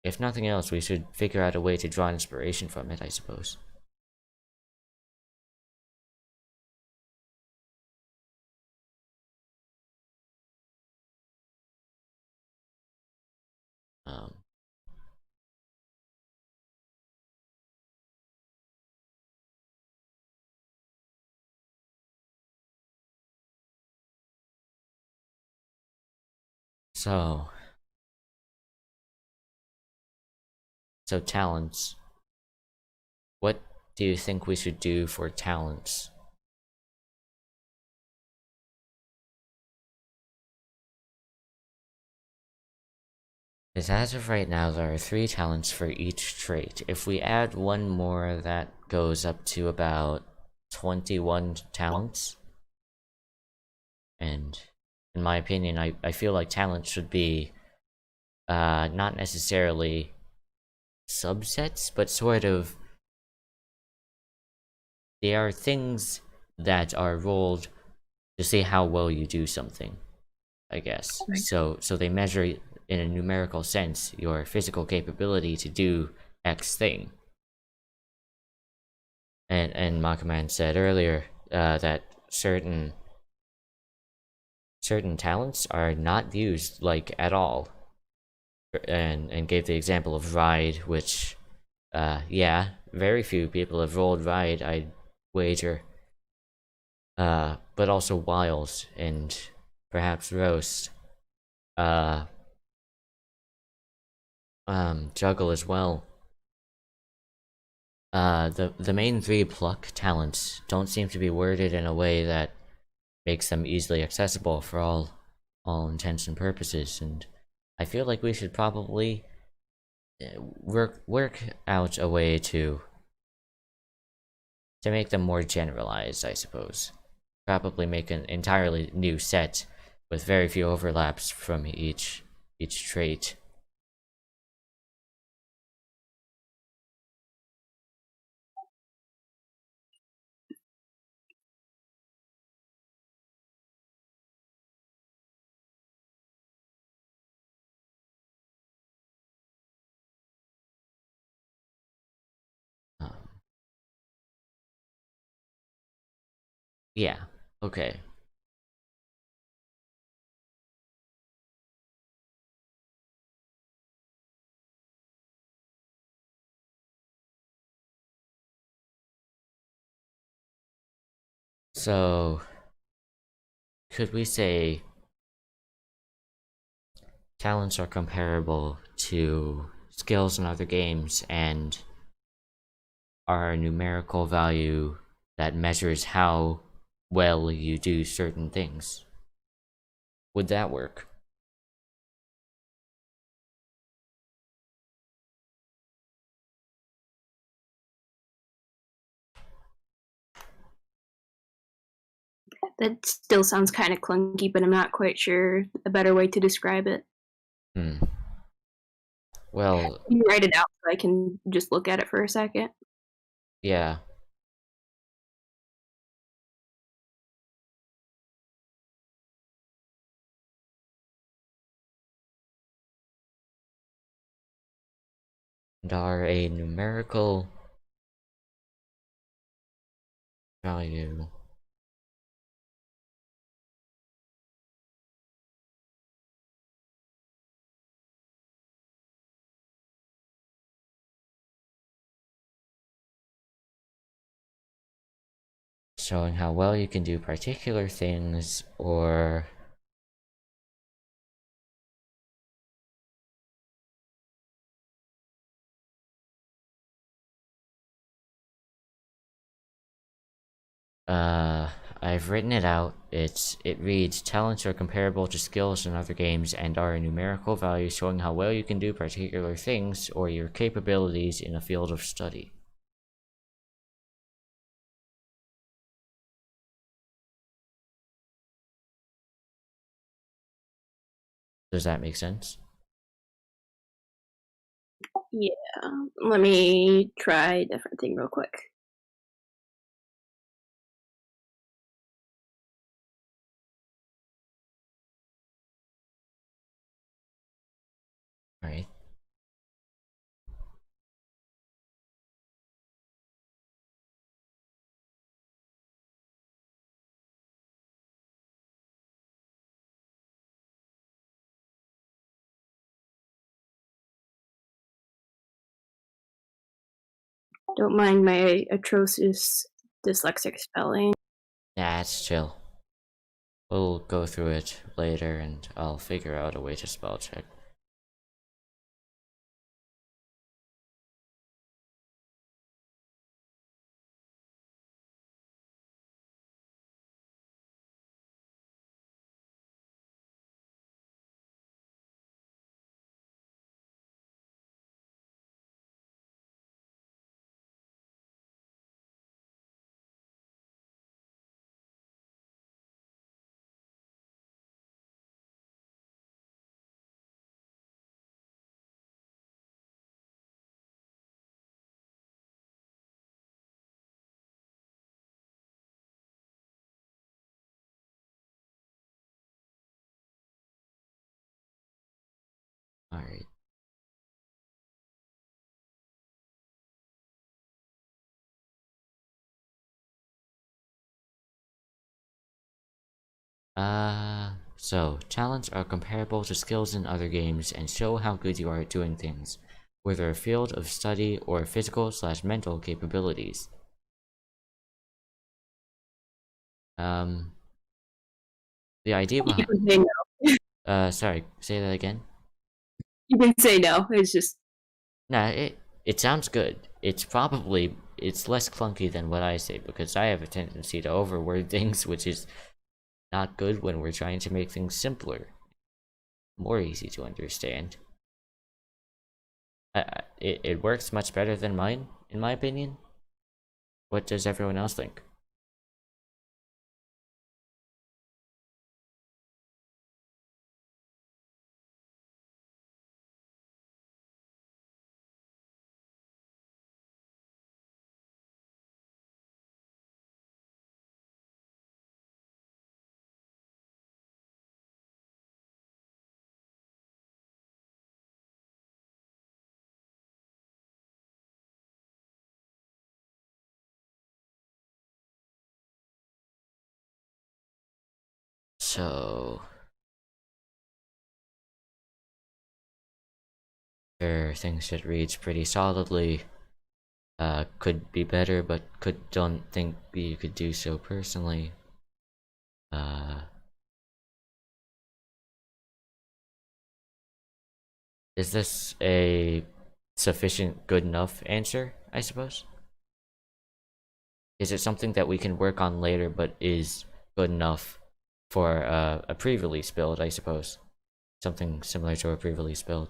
if nothing else, we should figure out a way to draw inspiration from it, I suppose. So talents. What do you think we should do for talents? Because as of right now, there are 3 talents for each trait. If we add one more, that goes up to about 21 talents. And in my opinion, I feel like talent should be not necessarily subsets, but sort of they are things that are rolled to see how well you do something, I guess. Right. So they measure in a numerical sense your physical capability to do X thing. And Makaman said earlier that certain talents are not used like at all, and gave the example of ride, which yeah, very few people have rolled ride, I'd wager. But also wild and perhaps roast. Juggle as well. The main 3 pluck talents don't seem to be worded in a way that makes them easily accessible for all intents and purposes, and I feel like we should probably work out a way to make them more generalized, I suppose. Probably make an entirely new set with very few overlaps from each trait. Um, yeah, okay. So, could we say talents are comparable to skills in other games and are a numerical value that measures how well you do certain things? Would that work? That still sounds kind of clunky, but I'm not quite sure a better way to describe it. Well, Can you write it out so I can just look at it for a second? yeah. And are a numerical value showing how well you can do particular things, or I've written it out. It reads, talents are comparable to skills in other games and are a numerical value showing how well you can do particular things or your capabilities in a field of study. Does that make sense? Yeah. Let me try a different thing real quick. Alright. Don't mind my atrocious dyslexic spelling. Nah, it's chill. We'll go through it later and I'll figure out a way to spell check. Alright. So, talents are comparable to skills in other games and show how good you are at doing things, whether a field of study or physical/mental capabilities. The idea You behind... can say no. Sorry, say that again? You can say no. It's just Nah, it sounds good. It's less clunky than what I say, because I have a tendency to overword things, which is not good when we're trying to make things simpler, more easy to understand. It works much better than mine, in my opinion. What does everyone else think? So, things should read pretty solidly. Could be better, but don't think you could do so personally. Is this a sufficient, good enough answer, I suppose? Is it something that we can work on later, but is good enough for a pre-release build, I suppose? Something similar to a pre-release build.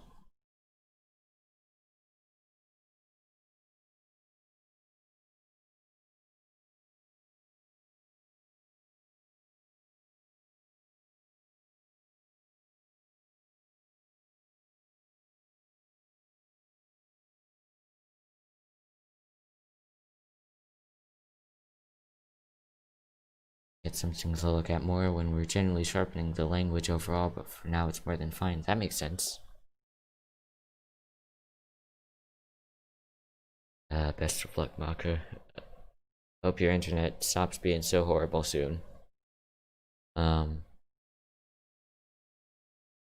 Get some things to look at more when we're generally sharpening the language overall, but for now it's more than fine. That makes sense. Best of luck, Maka. Hope your internet stops being so horrible soon.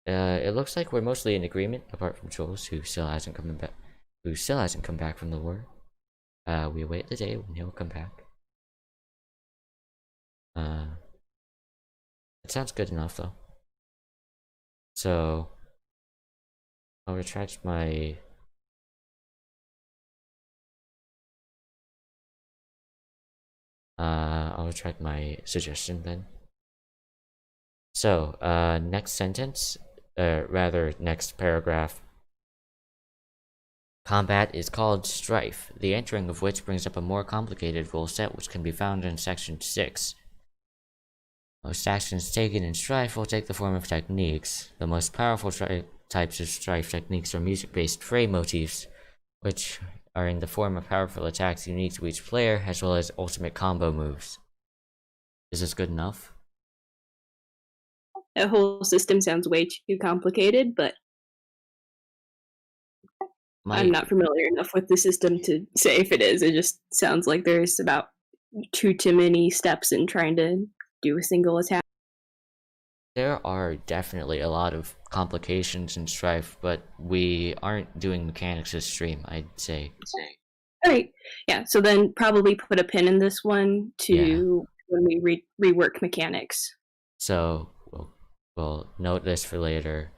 It looks like we're mostly in agreement, apart from Jules, who still hasn't come back from the war. We await the day when he'll come back. It sounds good enough, though. So, I'll retract my... I'll retract my suggestion then. So, next sentence, next paragraph. Combat is called strife, the entering of which brings up a more complicated rule set which can be found in section 6. Most actions taken in strife will take the form of techniques. The most powerful types of strife techniques are music-based fray motifs, which are in the form of powerful attacks unique to each player, as well as ultimate combo moves. Is this good enough? the whole system sounds way too complicated, but I'm not familiar enough with the system to say if it is. It just sounds like there's about too many steps in trying to do a single attack. There are definitely a lot of complications in strife, but we aren't doing mechanics this stream, I'd say. Alright, yeah, so then probably put a pin in this one to when we rework mechanics. So, we'll note this for later.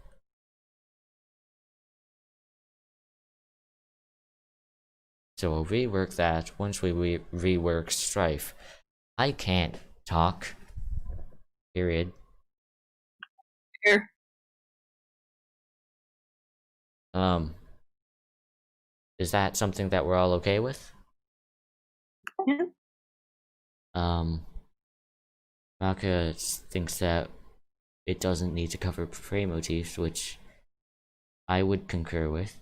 So we'll rework that once we rework strife. I can't talk. Period. Here. Is that something that we're all okay with? Yeah. Maka thinks that it doesn't need to cover fray motifs, which I would concur with.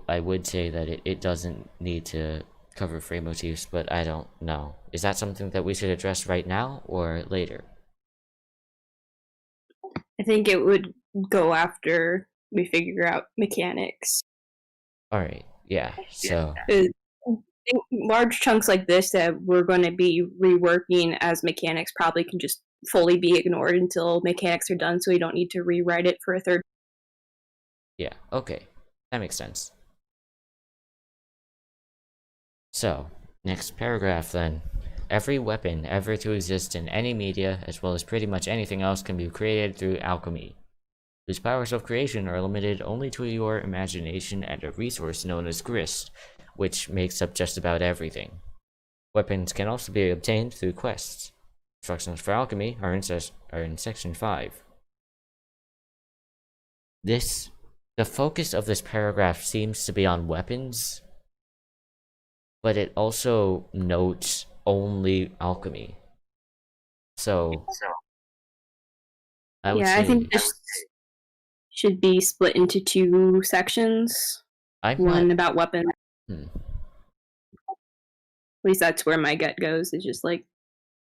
I would say that it doesn't need to cover fray motifs, but I don't know. Is that something that we should address right now or later? I think it would go after we figure out mechanics. Alright, yeah, so Large chunks like this that we're going to be reworking as mechanics probably can just fully be ignored until mechanics are done, so we don't need to rewrite it for a third. yeah, okay. That makes sense. So, next paragraph then. Every weapon ever to exist in any media, as well as pretty much anything else, can be created through alchemy, whose powers of creation are limited only to your imagination and a resource known as grist, which makes up just about everything. Weapons can also be obtained through quests. Instructions for alchemy are in section 5. The focus of this paragraph seems to be on weapons, but it also notes only alchemy. So I would say I think this should be split into 2 sections. One about weapons. At least that's where my gut goes. It's just like,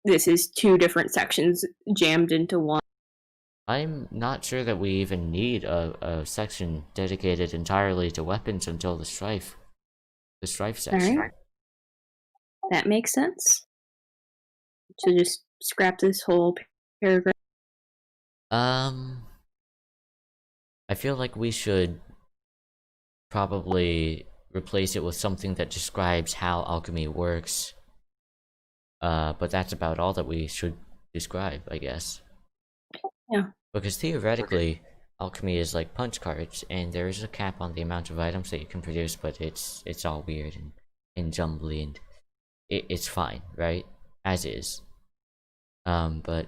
this is 2 different sections jammed into one. I'm not sure that we even need a section dedicated entirely to weapons until the strife section. Alright. That makes sense. So just scrap this whole paragraph. I feel like we should probably replace it with something that describes how alchemy works. But that's about all that we should describe, I guess. Yeah. Because theoretically, alchemy is like punch cards, and there is a cap on the amount of items that you can produce, but it's all weird and jumbly, and it's fine, right? As is. But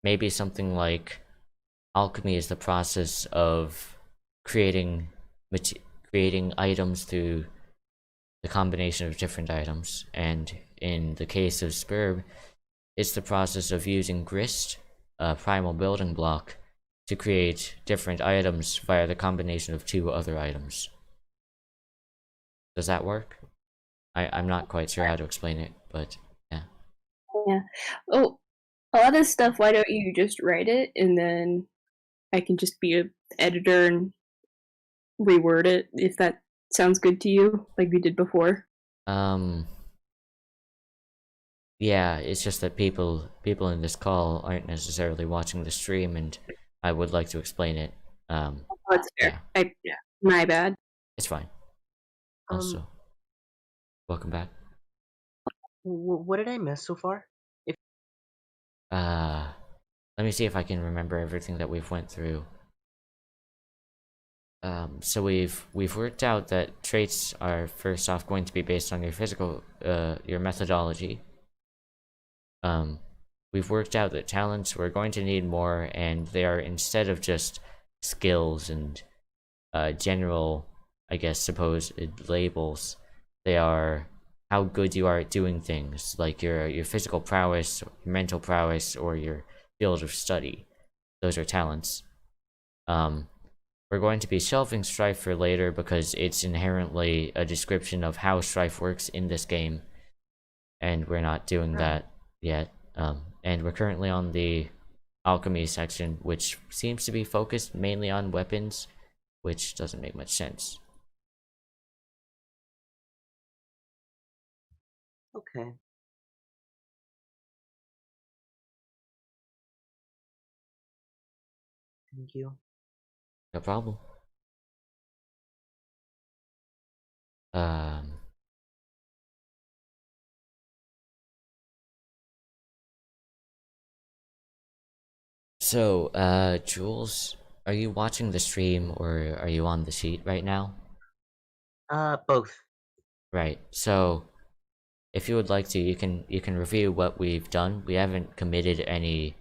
maybe something like alchemy is the process of creating items through the combination of different items, and in the case of SKRUB, it's the process of using grist, a primal building block, to create different items via the combination of 2 other items. Does that work? I'm not quite sure how to explain it, but yeah. Yeah. Oh, a lot of stuff, why don't you just write it, and then I can just be an editor and reword it, if that sounds good to you, like we did before. Yeah, it's just that people in this call aren't necessarily watching the stream, and I would like to explain it. That's fair. Yeah. My bad. It's fine. Also, welcome back. What did I miss so far? Let me see if I can remember everything that we've went through. So we've worked out that traits are first off going to be based on your physical, your methodology. We've worked out that talents we're going to need more, and they are, instead of just skills and general, I guess, supposed labels, they are how good you are at doing things, like your physical prowess, your mental prowess, or your field of study. Those are talents. We're going to be shelving Strife for later because it's inherently a description of how Strife works in this game, and we're not doing that yet. And we're currently on the alchemy section, which seems to be focused mainly on weapons, which doesn't make much sense. Okay. Thank you. No problem. So, Jules, are you watching the stream or are you on the sheet right now? Both. Right. So, if you would like to, you can review what we've done. We haven't committed any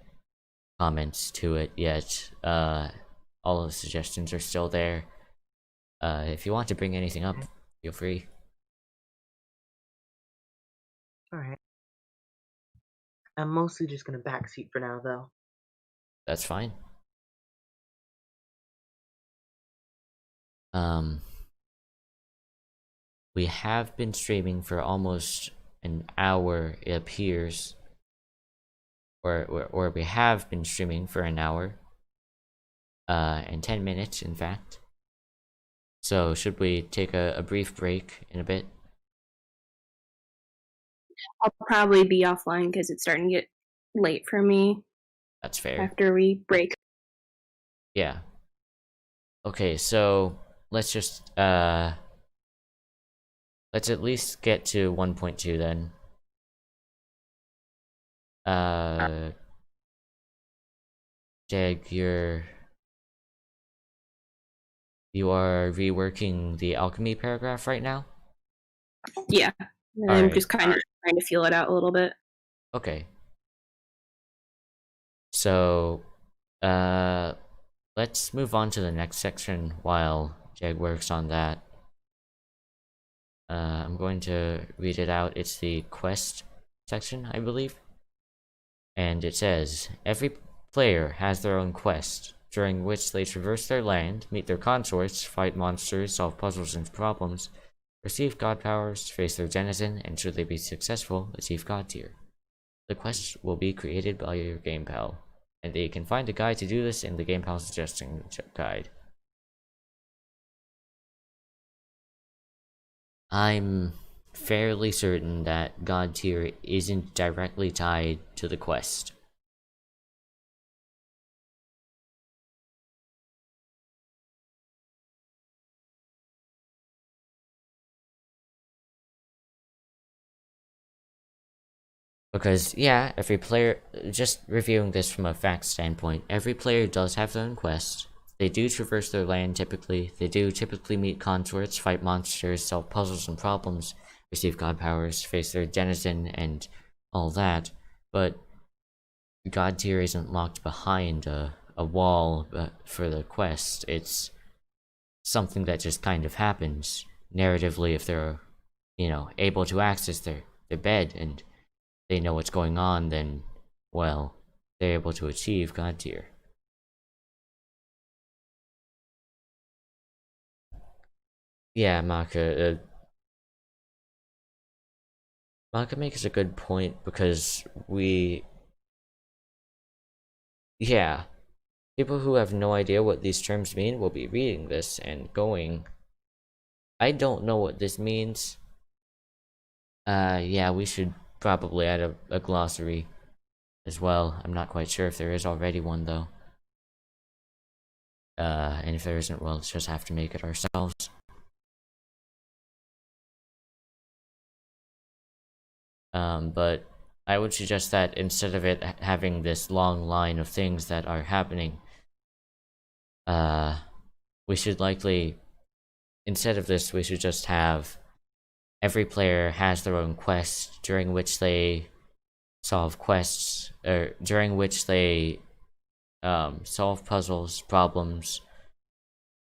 comments to it yet. All of the suggestions are still there. If you want to bring anything up, feel free. Alright. I'm mostly just gonna backseat for now, though. That's fine. We have been streaming for almost an hour, it appears. or we have been streaming for an hour, and 10 minutes, in fact. So should we take a brief break in a bit? I'll probably be offline because it's starting to get late for me That's fair. after we break. Yeah. Okay, so let's just let's at least get to 1.2 then. Jag, you are reworking the alchemy paragraph right now? Yeah. And I'm just kind of trying to feel it out a little bit. Okay. So, let's move on to the next section while Jag works on that. I'm going to read it out. It's the quest section, I believe. And it says, every player has their own quest, during which they traverse their land, meet their consorts, fight monsters, solve puzzles and problems, receive god powers, face their denizen, and should they be successful, achieve god tier. The quest will be created by your game pal, and they can find a guide to do this in the game pal suggestion guide. I'm fairly certain that god tier isn't directly tied to the quest. Because, yeah, every player, just reviewing this from a fact standpoint, every player does have their own quest. They do traverse their land typically, they do typically meet consorts, fight monsters, solve puzzles and problems, receive god powers, face their denizen, and all that, but god tier isn't locked behind a wall for the quest. It's something that just kind of happens narratively if they're, able to access their bed and they know what's going on, then, well, they're able to achieve god tier. Yeah, Maka makes a good point because yeah, people who have no idea what these terms mean will be reading this and going, I don't know what this means. Yeah, we should probably add a glossary as well. I'm not quite sure if there is already one though. And if there isn't, we'll just have to make it ourselves. But I would suggest that instead of it having this long line of things that are happening, we should likely, instead of this, we should just have every player has their own quest during which they solve quests, or during which they solve puzzles, problems,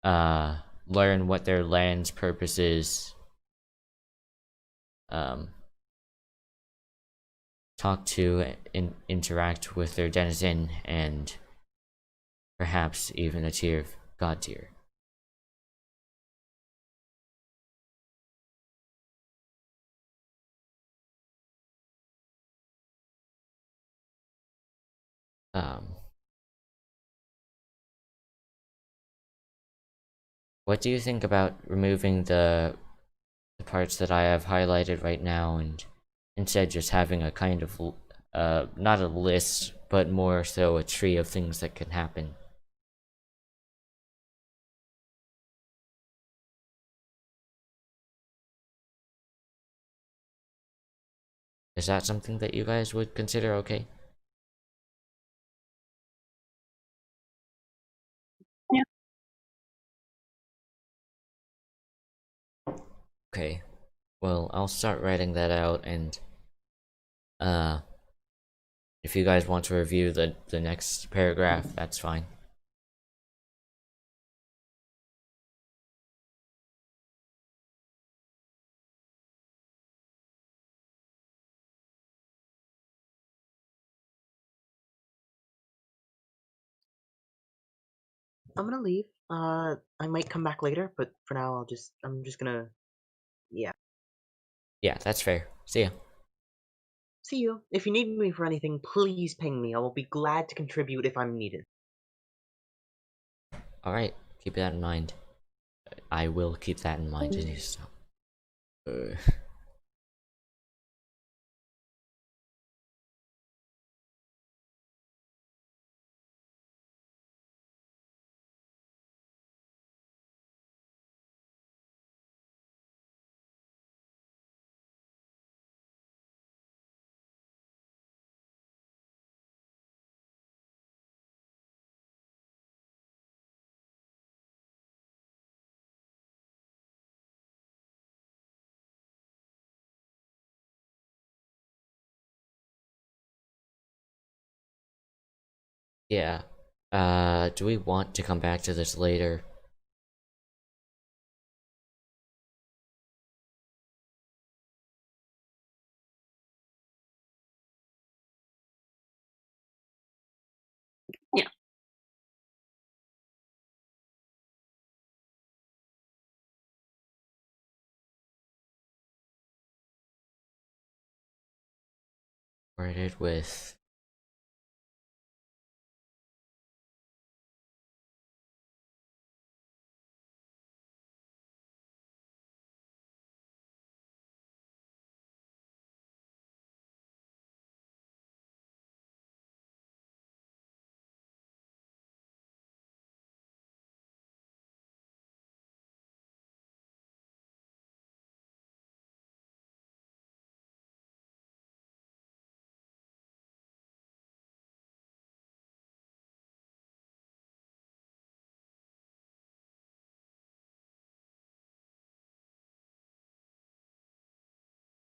learn what their land's purpose is, talk to and interact with their denizen, and perhaps even achieve god tier. What do you think about removing the parts that I have highlighted right now and instead just having a kind of, not a list, but more so a tree of things that can happen? Is that something that you guys would consider okay? Yeah. Okay. Well, I'll start writing that out, and if you guys want to review the next paragraph, that's fine. I'm gonna leave. I might come back later, but for now, I'm just gonna, yeah. Yeah, that's fair. See ya. See you. If you need me for anything, please ping me. I will be glad to contribute if I'm needed. Alright, keep that in mind. I will keep that in mind. I need to stop. Yeah. Do we want to come back to this later? Yeah. Started with...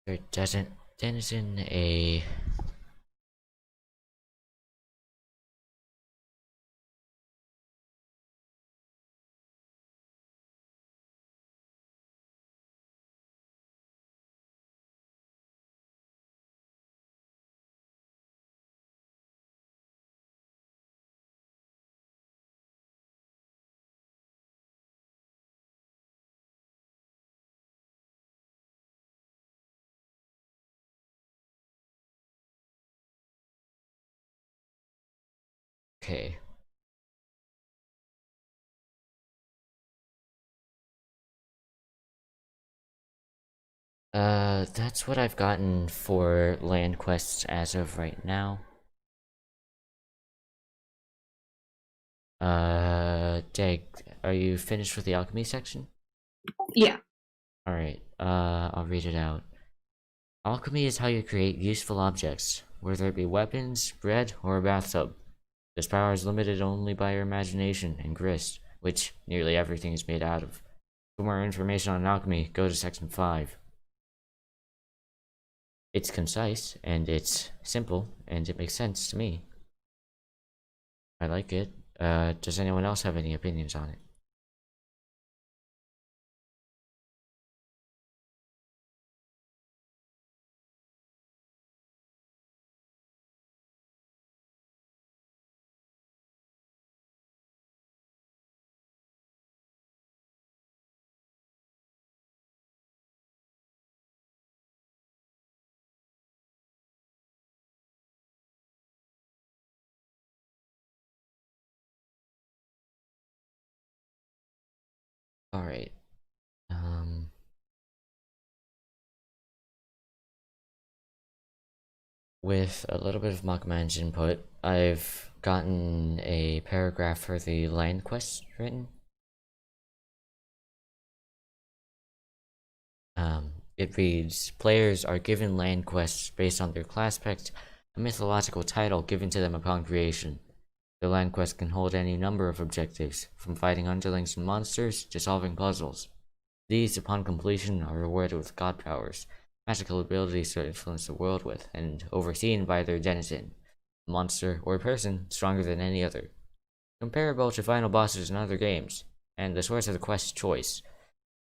There doesn't... Denizen a... Okay. That's what I've gotten for land quests as of right now. Dag, are you finished with the alchemy section? Yeah. Alright, I'll read it out. Alchemy is how you create useful objects, whether it be weapons, bread, or a bathtub. This power is limited only by your imagination and grist, which nearly everything is made out of. For more information on alchemy, go to section 5. It's concise, and it's simple, and it makes sense to me. I like it. Does anyone else have any opinions on it? Alright. With a little bit of Mockman's input, I've gotten a paragraph for the land quest written. It reads, players are given land quests based on their class spec, a mythological title given to them upon creation. The land quest can hold any number of objectives, from fighting underlings and monsters to solving puzzles. These, upon completion, are rewarded with god powers, magical abilities to influence the world with, and overseen by their denizen, a monster or person stronger than any other. Comparable to final bosses in other games, and the source of the quest's choice.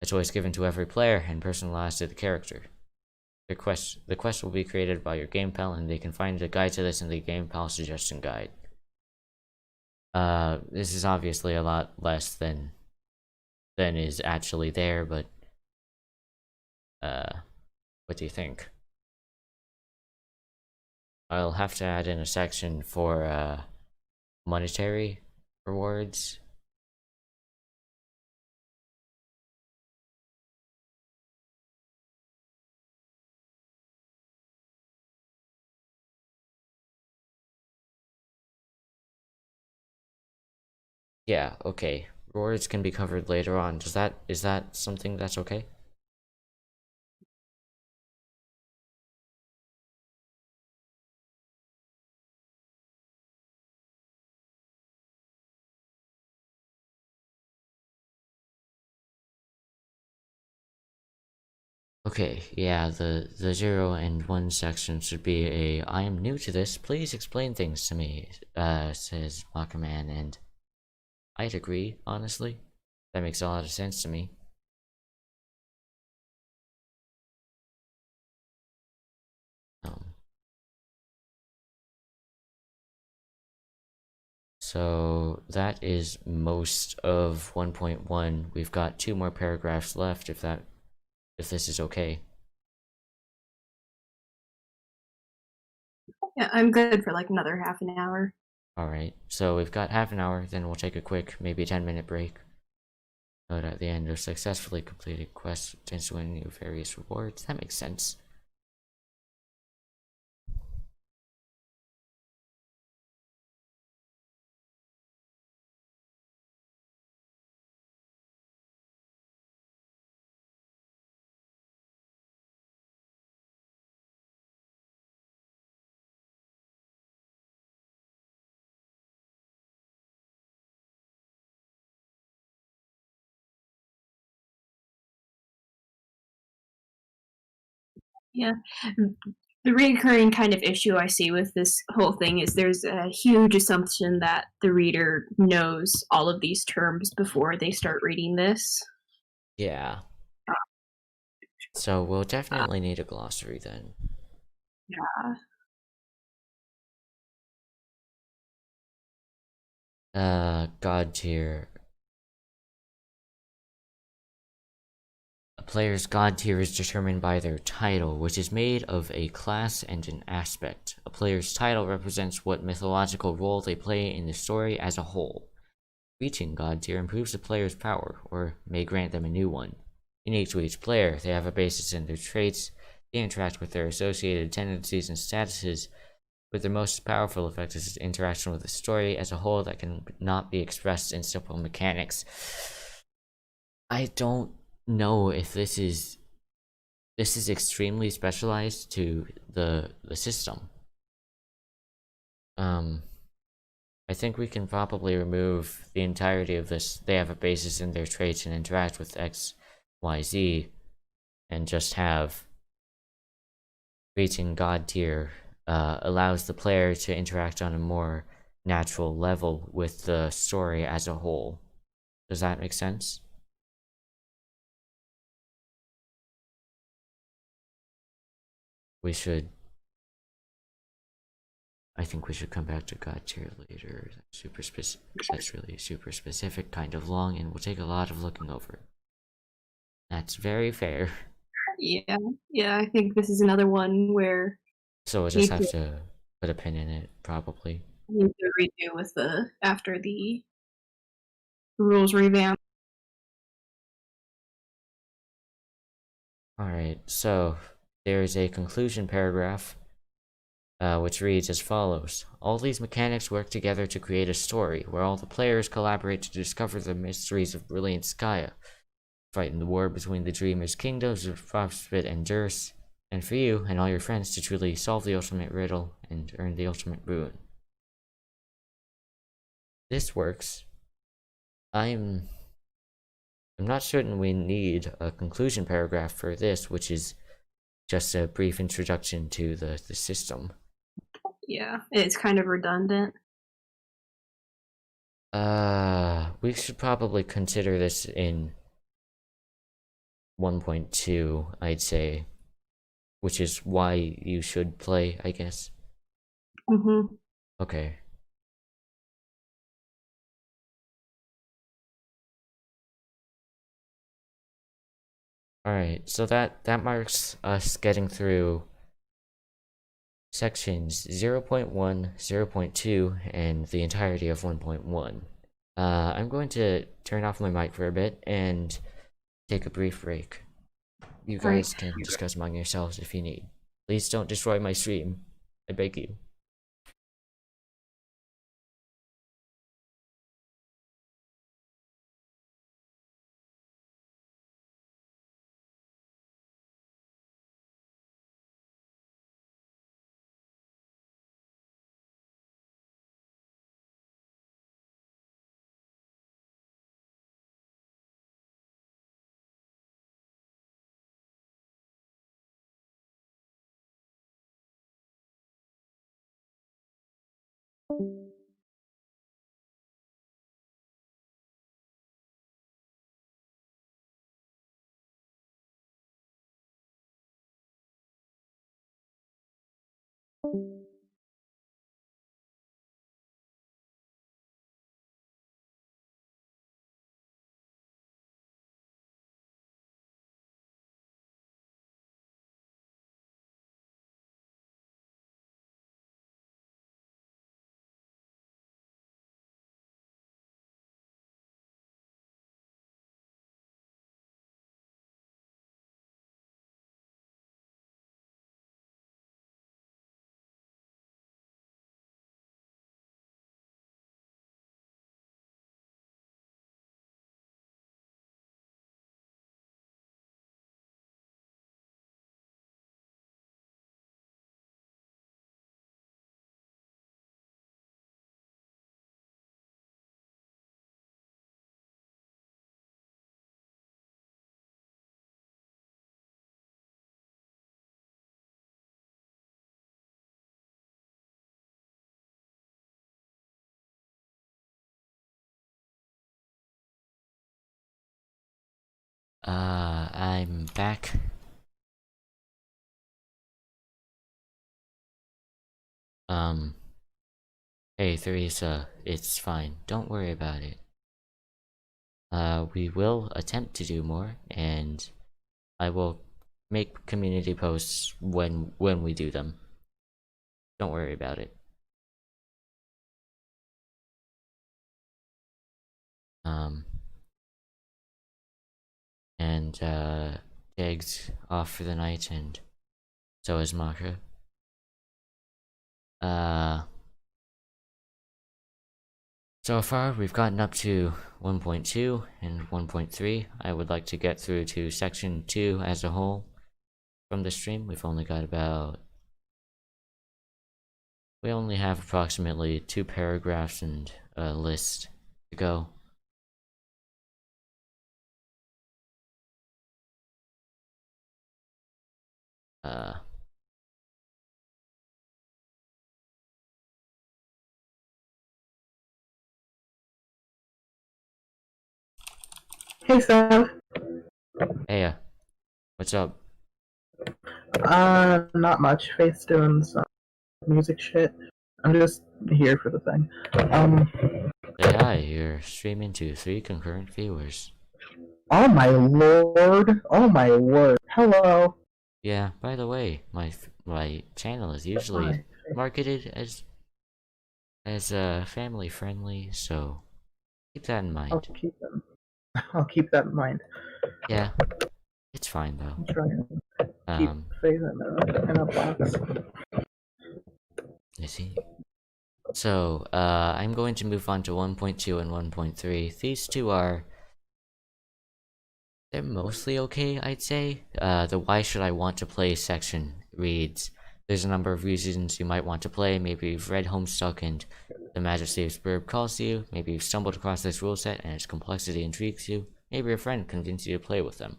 A choice given to every player and personalized to the character. The quest will be created by your game pal, and they can find a guide to this in the game pal suggestion guide. This is obviously a lot less than is actually there, but what do you think? I'll have to add in a section for monetary rewards. Yeah, okay. Rewards can be covered later on. Is that something that's okay? Okay, yeah, the 0 and 1 section should be a I am new to this, please explain things to me, says Makaman, and I'd agree, honestly. That makes a lot of sense to me. So that is most of 1.1. We've got 2 more paragraphs left if this is okay. Yeah, I'm good for like another half an hour. Alright, so we've got half an hour, then we'll take a quick, maybe 10-minute break. Note at the end of successfully completed quests tends to win you various rewards. That makes sense. Yeah. The recurring kind of issue I see with this whole thing is there's a huge assumption that the reader knows all of these terms before they start reading this. Yeah. So we'll definitely need a glossary then. Yeah. God tier. A player's god tier is determined by their title, which is made of a class and an aspect. A player's title represents what mythological role they play in the story as a whole. Reaching god tier improves the player's power, or may grant them a new one. Unique to each player, they have a basis in their traits, they interact with their associated tendencies and statuses, but their most powerful effect is interaction with the story as a whole that can not be expressed in simple mechanics. I don't know if this is extremely specialized to the system. I think we can probably remove the entirety of this. They have a basis in their traits and interact with X, Y, Z, and just have reaching God tier allows the player to interact on a more natural level with the story as a whole. Does that make sense? I think we should come back to God tier later. That's really super specific, kind of long, and will take a lot of looking over. That's very fair. Yeah. Yeah, I think this is another one where So we'll just have to put a pin in it, probably. need to redo with the after the rules revamp. Alright, so there's a conclusion paragraph, which reads as follows. All these mechanics work together to create a story, where all the players collaborate to discover the mysteries of brilliant Skya, fight in the war between the Dreamer's kingdoms of Frostbit and Durst, and for you and all your friends to truly solve the ultimate riddle and earn the ultimate boon. This works. I'm not certain we need a conclusion paragraph for this, which is just a brief introduction to the system. Yeah, it's kind of redundant. We should probably consider this in 1.2, I'd say, which is why you should play, I guess. Mm-hmm. Okay. Alright, so that marks us getting through sections 0.1, 0.2, and the entirety of 1.1. I'm going to turn off my mic for a bit and take a brief break. You guys can discuss among yourselves if you need. Please don't destroy my stream. I beg you. I'm back. Hey Theresa, it's fine. Don't worry about it. We will attempt to do more, and I will make community posts when we do them. Don't worry about it. And Dig's off for the night, and so is Maka. So far we've gotten up to 1.2 and 1.3. I would like to get through to section 2 as a whole from the stream. We've only got about... We only have approximately 2 paragraphs and a list to go. Hey, Sam. Hey, what's up? Not much. Faith's doing some music shit. I'm just here for the thing. Say hi, you're streaming to 3 concurrent viewers. Oh my lord. Oh my word. Hello. Yeah, by the way, my channel is usually marketed as family friendly, so keep that in mind. I'll keep that in mind. Yeah, it's fine though. I'm trying to keep Faith in a box. I see. So, I'm going to move on to 1.2 and 1.3. These two are... They're mostly okay, I'd say. The why should I want to play section reads, there's a number of reasons you might want to play. Maybe you've read Homestuck and the Majesty of SKRUB calls to you. Maybe you've stumbled across this rule set and its complexity intrigues you. Maybe your friend convinced you to play with them.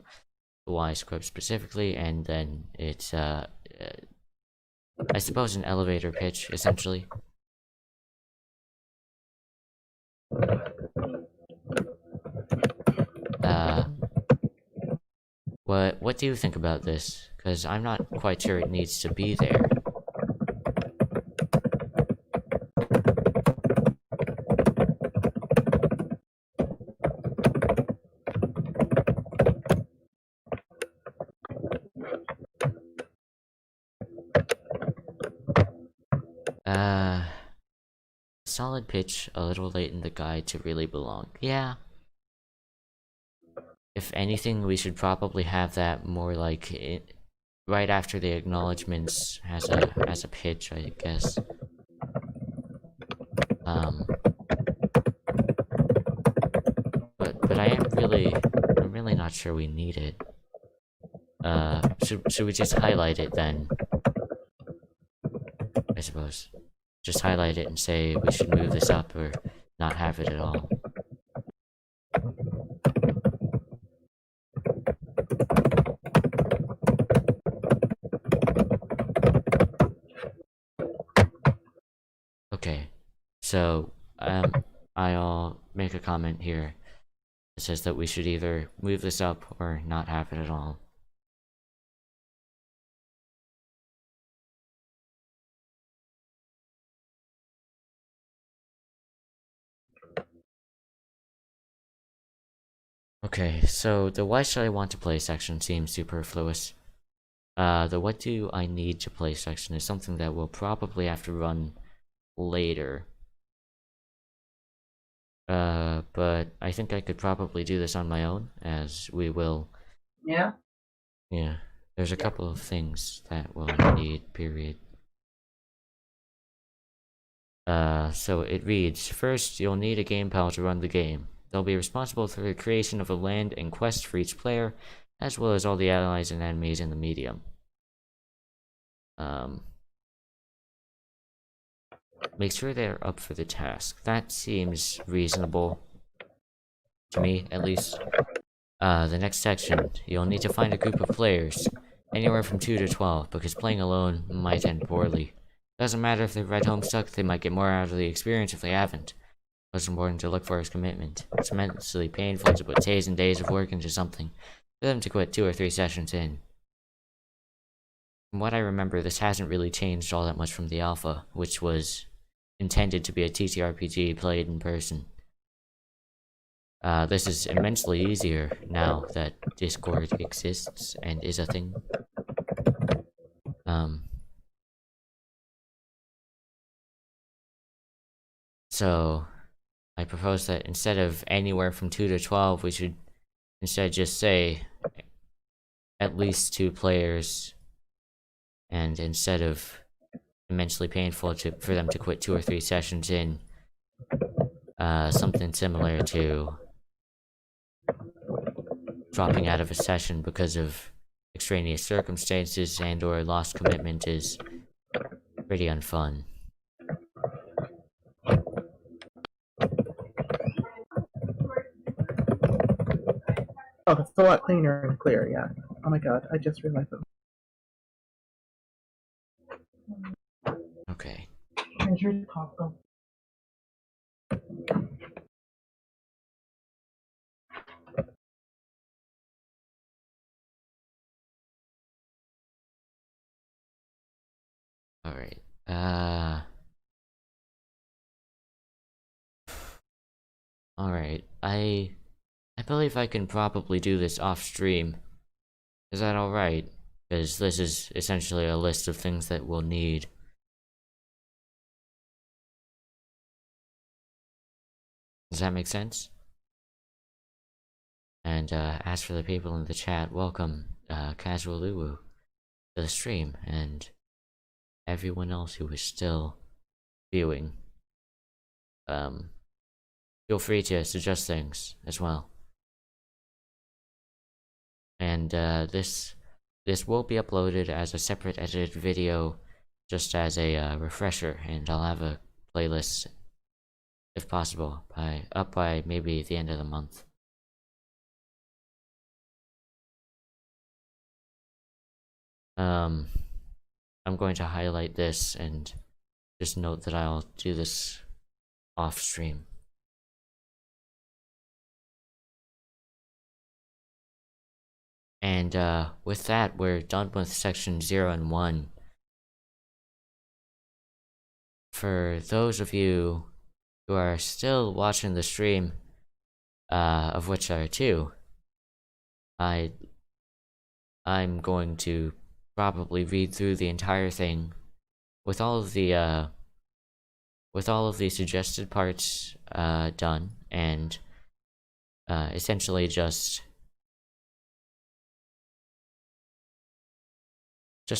The why SKRUB specifically, and then it's, I suppose an elevator pitch, essentially. What do you think about this? Because I'm not quite sure it needs to be there. valid pitch, a little late in the guide to really belong. Yeah. If anything, we should probably have that more like right after the acknowledgements as a pitch, I guess. But I'm really not sure we need it. Should we just highlight it then? I suppose. Just highlight it and say we should move this up or not have it at all. Okay, so I'll make a comment here. It says that we should either move this up or not have it at all. Okay, so the why should I want to play section seems superfluous. The what do I need to play section is something that we'll probably have to run later. But I think I could probably do this on my own, as we will. Yeah. Yeah, there's a couple of things that we'll need, period. So it reads, first, you'll need a game pal to run the game. They'll be responsible for the creation of a land and quest for each player, as well as all the allies and enemies in the medium. Make sure they're up for the task. That seems reasonable. To me, at least. The next section, you'll need to find a group of players. Anywhere from 2 to 12, because playing alone might end poorly. Doesn't matter if they've read Homestuck, they might get more out of the experience if they haven't. What's important to look for is commitment. It's immensely painful to put days and days of work into something, for them to quit 2 or 3 sessions in. From what I remember, this hasn't really changed all that much from the alpha, which was intended to be a TTRPG played in person. This is immensely easier now that Discord exists and is a thing. So, I propose that instead of anywhere from 2 to 12, we should instead just say at least 2 players, and instead of immensely painful for them to quit 2 or 3 sessions in, something similar to dropping out of a session because of extraneous circumstances and or lost commitment is pretty unfun. Oh, it's a lot cleaner and clear, yeah. Oh my god, I just realized it. Okay. Here's your taco. Alright. Alright. I believe I can probably do this off stream. Is that alright? Because this is essentially a list of things that we'll need. Does that make sense? And as for the people in the chat, welcome Casual Uwu to the stream, and everyone else who is still viewing. Feel free to suggest things as well. And this will be uploaded as a separate edited video, just as a refresher, and I'll have a playlist, if possible, up by maybe the end of the month. I'm going to highlight this and just note that I'll do this off stream. And with that, we're done with section 0 and 1. For those of you who are still watching the stream, of which there are 2, I'm going to probably read through the entire thing with all of the with all of the suggested parts done, and essentially just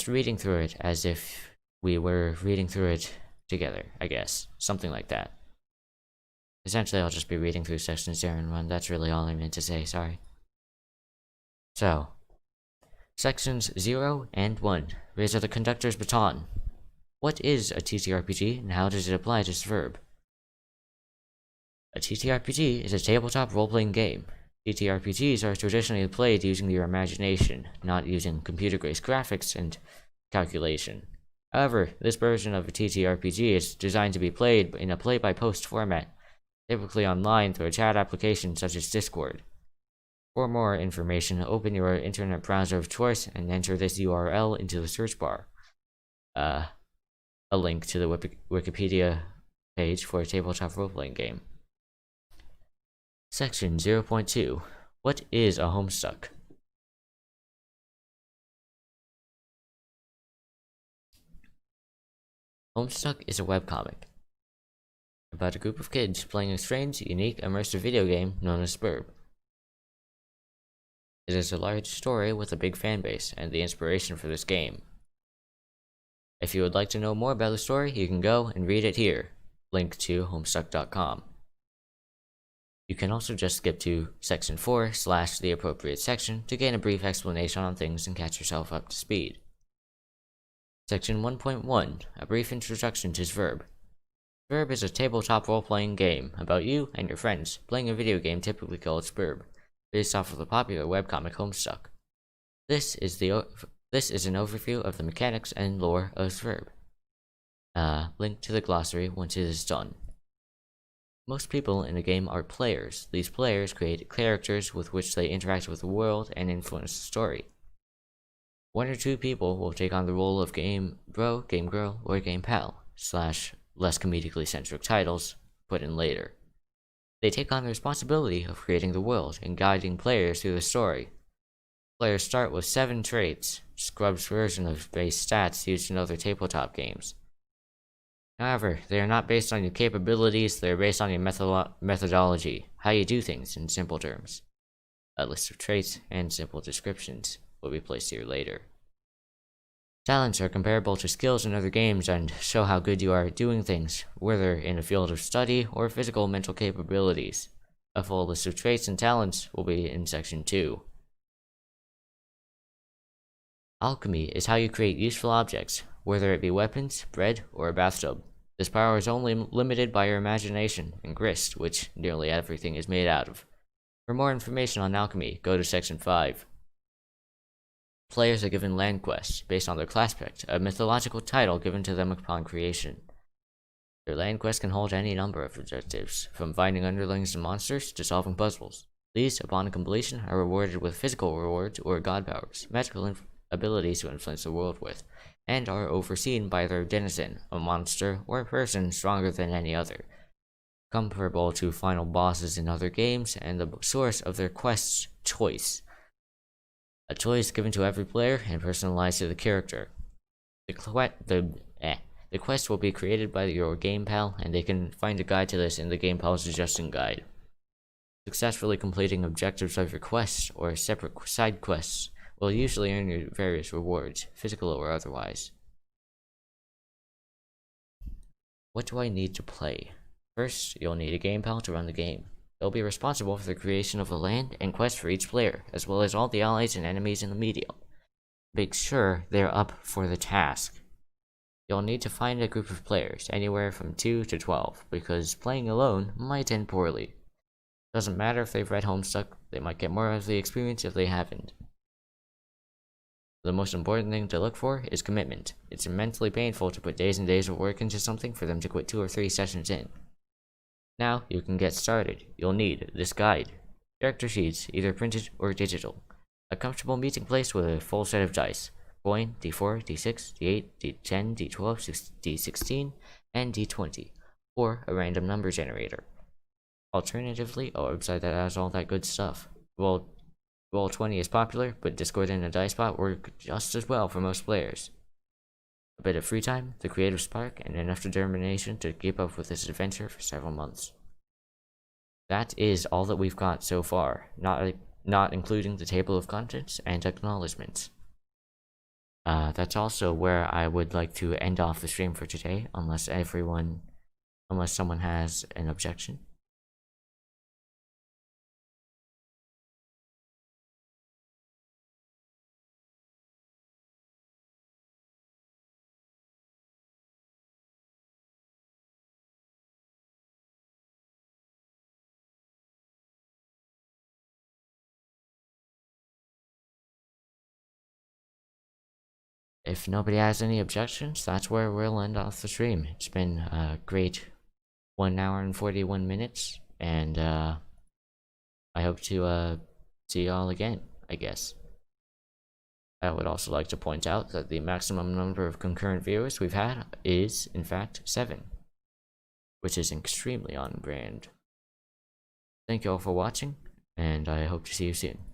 reading through it as if we were reading through it together, I guess. Something like that. Essentially, I'll just be reading through sections 0 and 1. That's really all I meant to say, sorry. So, sections 0 and 1. These are the conductor's baton. What is a TTRPG, and how does it apply to SKRUB? A TTRPG is a tabletop role-playing game. TTRPGs are traditionally played using your imagination, not using computer-based graphics and calculation. However, this version of a TTRPG is designed to be played in a play-by-post format, typically online through a chat application such as Discord. For more information, open your internet browser of choice and enter this URL into the search bar. A link to the Wikipedia page for a tabletop role-playing game. Section 0.2. What is a Homestuck? Homestuck is a webcomic about a group of kids playing a strange, unique, immersive video game known as SKRUB. It is a large story with a big fanbase and the inspiration for this game. If you would like to know more about the story, you can go and read it here. Link to homestuck.com. You can also just skip to section 4 / the appropriate section to gain a brief explanation on things and catch yourself up to speed. Section 1.1, a brief introduction to SKRUB. SKRUB is a tabletop role-playing game about you and your friends playing a video game typically called SKRUB, based off of the popular webcomic Homestuck. This is an overview of the mechanics and lore of SKRUB. Link to the glossary once it is done. Most people in the game are players. These players create characters with which they interact with the world and influence the story. 1 or 2 people will take on the role of Game Bro, Game Girl, or Game Pal, / less comedically centric titles put in later. They take on the responsibility of creating the world and guiding players through the story. Players start with 7 traits, SKRUB's version of base stats used in other tabletop games. However, they are not based on your capabilities, they are based on your methodology, how you do things in simple terms. A list of traits and simple descriptions will be placed here later. Talents are comparable to skills in other games and show how good you are at doing things, whether in a field of study or physical mental capabilities. A full list of traits and talents will be in section 2. Alchemy is how you create useful objects, whether it be weapons, bread, or a bathtub. This power is only limited by your imagination and grist, which nearly everything is made out of. For more information on alchemy, go to section 5. Players are given land quests based on their class-picked, a mythological title given to them upon creation. Their land quests can hold any number of objectives, from finding underlings and monsters to solving puzzles. These, upon completion, are rewarded with physical rewards or god powers, magical abilities to influence the world with, and are overseen by their denizen, a monster or person stronger than any other, comparable to final bosses in other games, and the source of their quest's choice. A choice given to every player and personalized to the character. The quest will be created by your game pal, and they can find a guide to this in the game pal's suggestion guide. Successfully completing objectives of your quest or separate side quests will usually earn you various rewards, physical or otherwise. What do I need to play? First, you'll need a game pal to run the game. They'll be responsible for the creation of the land and quest for each player, as well as all the allies and enemies in the medium. Make sure they're up for the task. You'll need to find a group of players, anywhere from 2 to 12, because playing alone might end poorly. Doesn't matter if they've read Homestuck, they might get more of the experience if they haven't. The most important thing to look for is commitment. It's immensely painful to put days and days of work into something for them to quit 2 or 3 sessions in. Now you can get started. You'll need this guide, character sheets, either printed or digital, a comfortable meeting place with a full set of dice, coin, d4, d6, d8, d10, d12, d16, and d20, or a random number generator. Alternatively, a website that has all that good stuff. Well, Roll20 is popular, but Discord and a dice bot work just as well for most players. bit of free time, the creative spark, and enough determination to keep up with this adventure for several months. That is all that we've got so far, not including the table of contents and acknowledgements. That's also where I would like to end off the stream for today, unless someone has an objection. If nobody has any objections, that's where we'll end off the stream. It's been a great 1 hour and 41 minutes, and I hope to see y'all again, I guess. I would also like to point out that the maximum number of concurrent viewers we've had is, in fact, 7, which is extremely on brand. Thank you all for watching, and I hope to see you soon.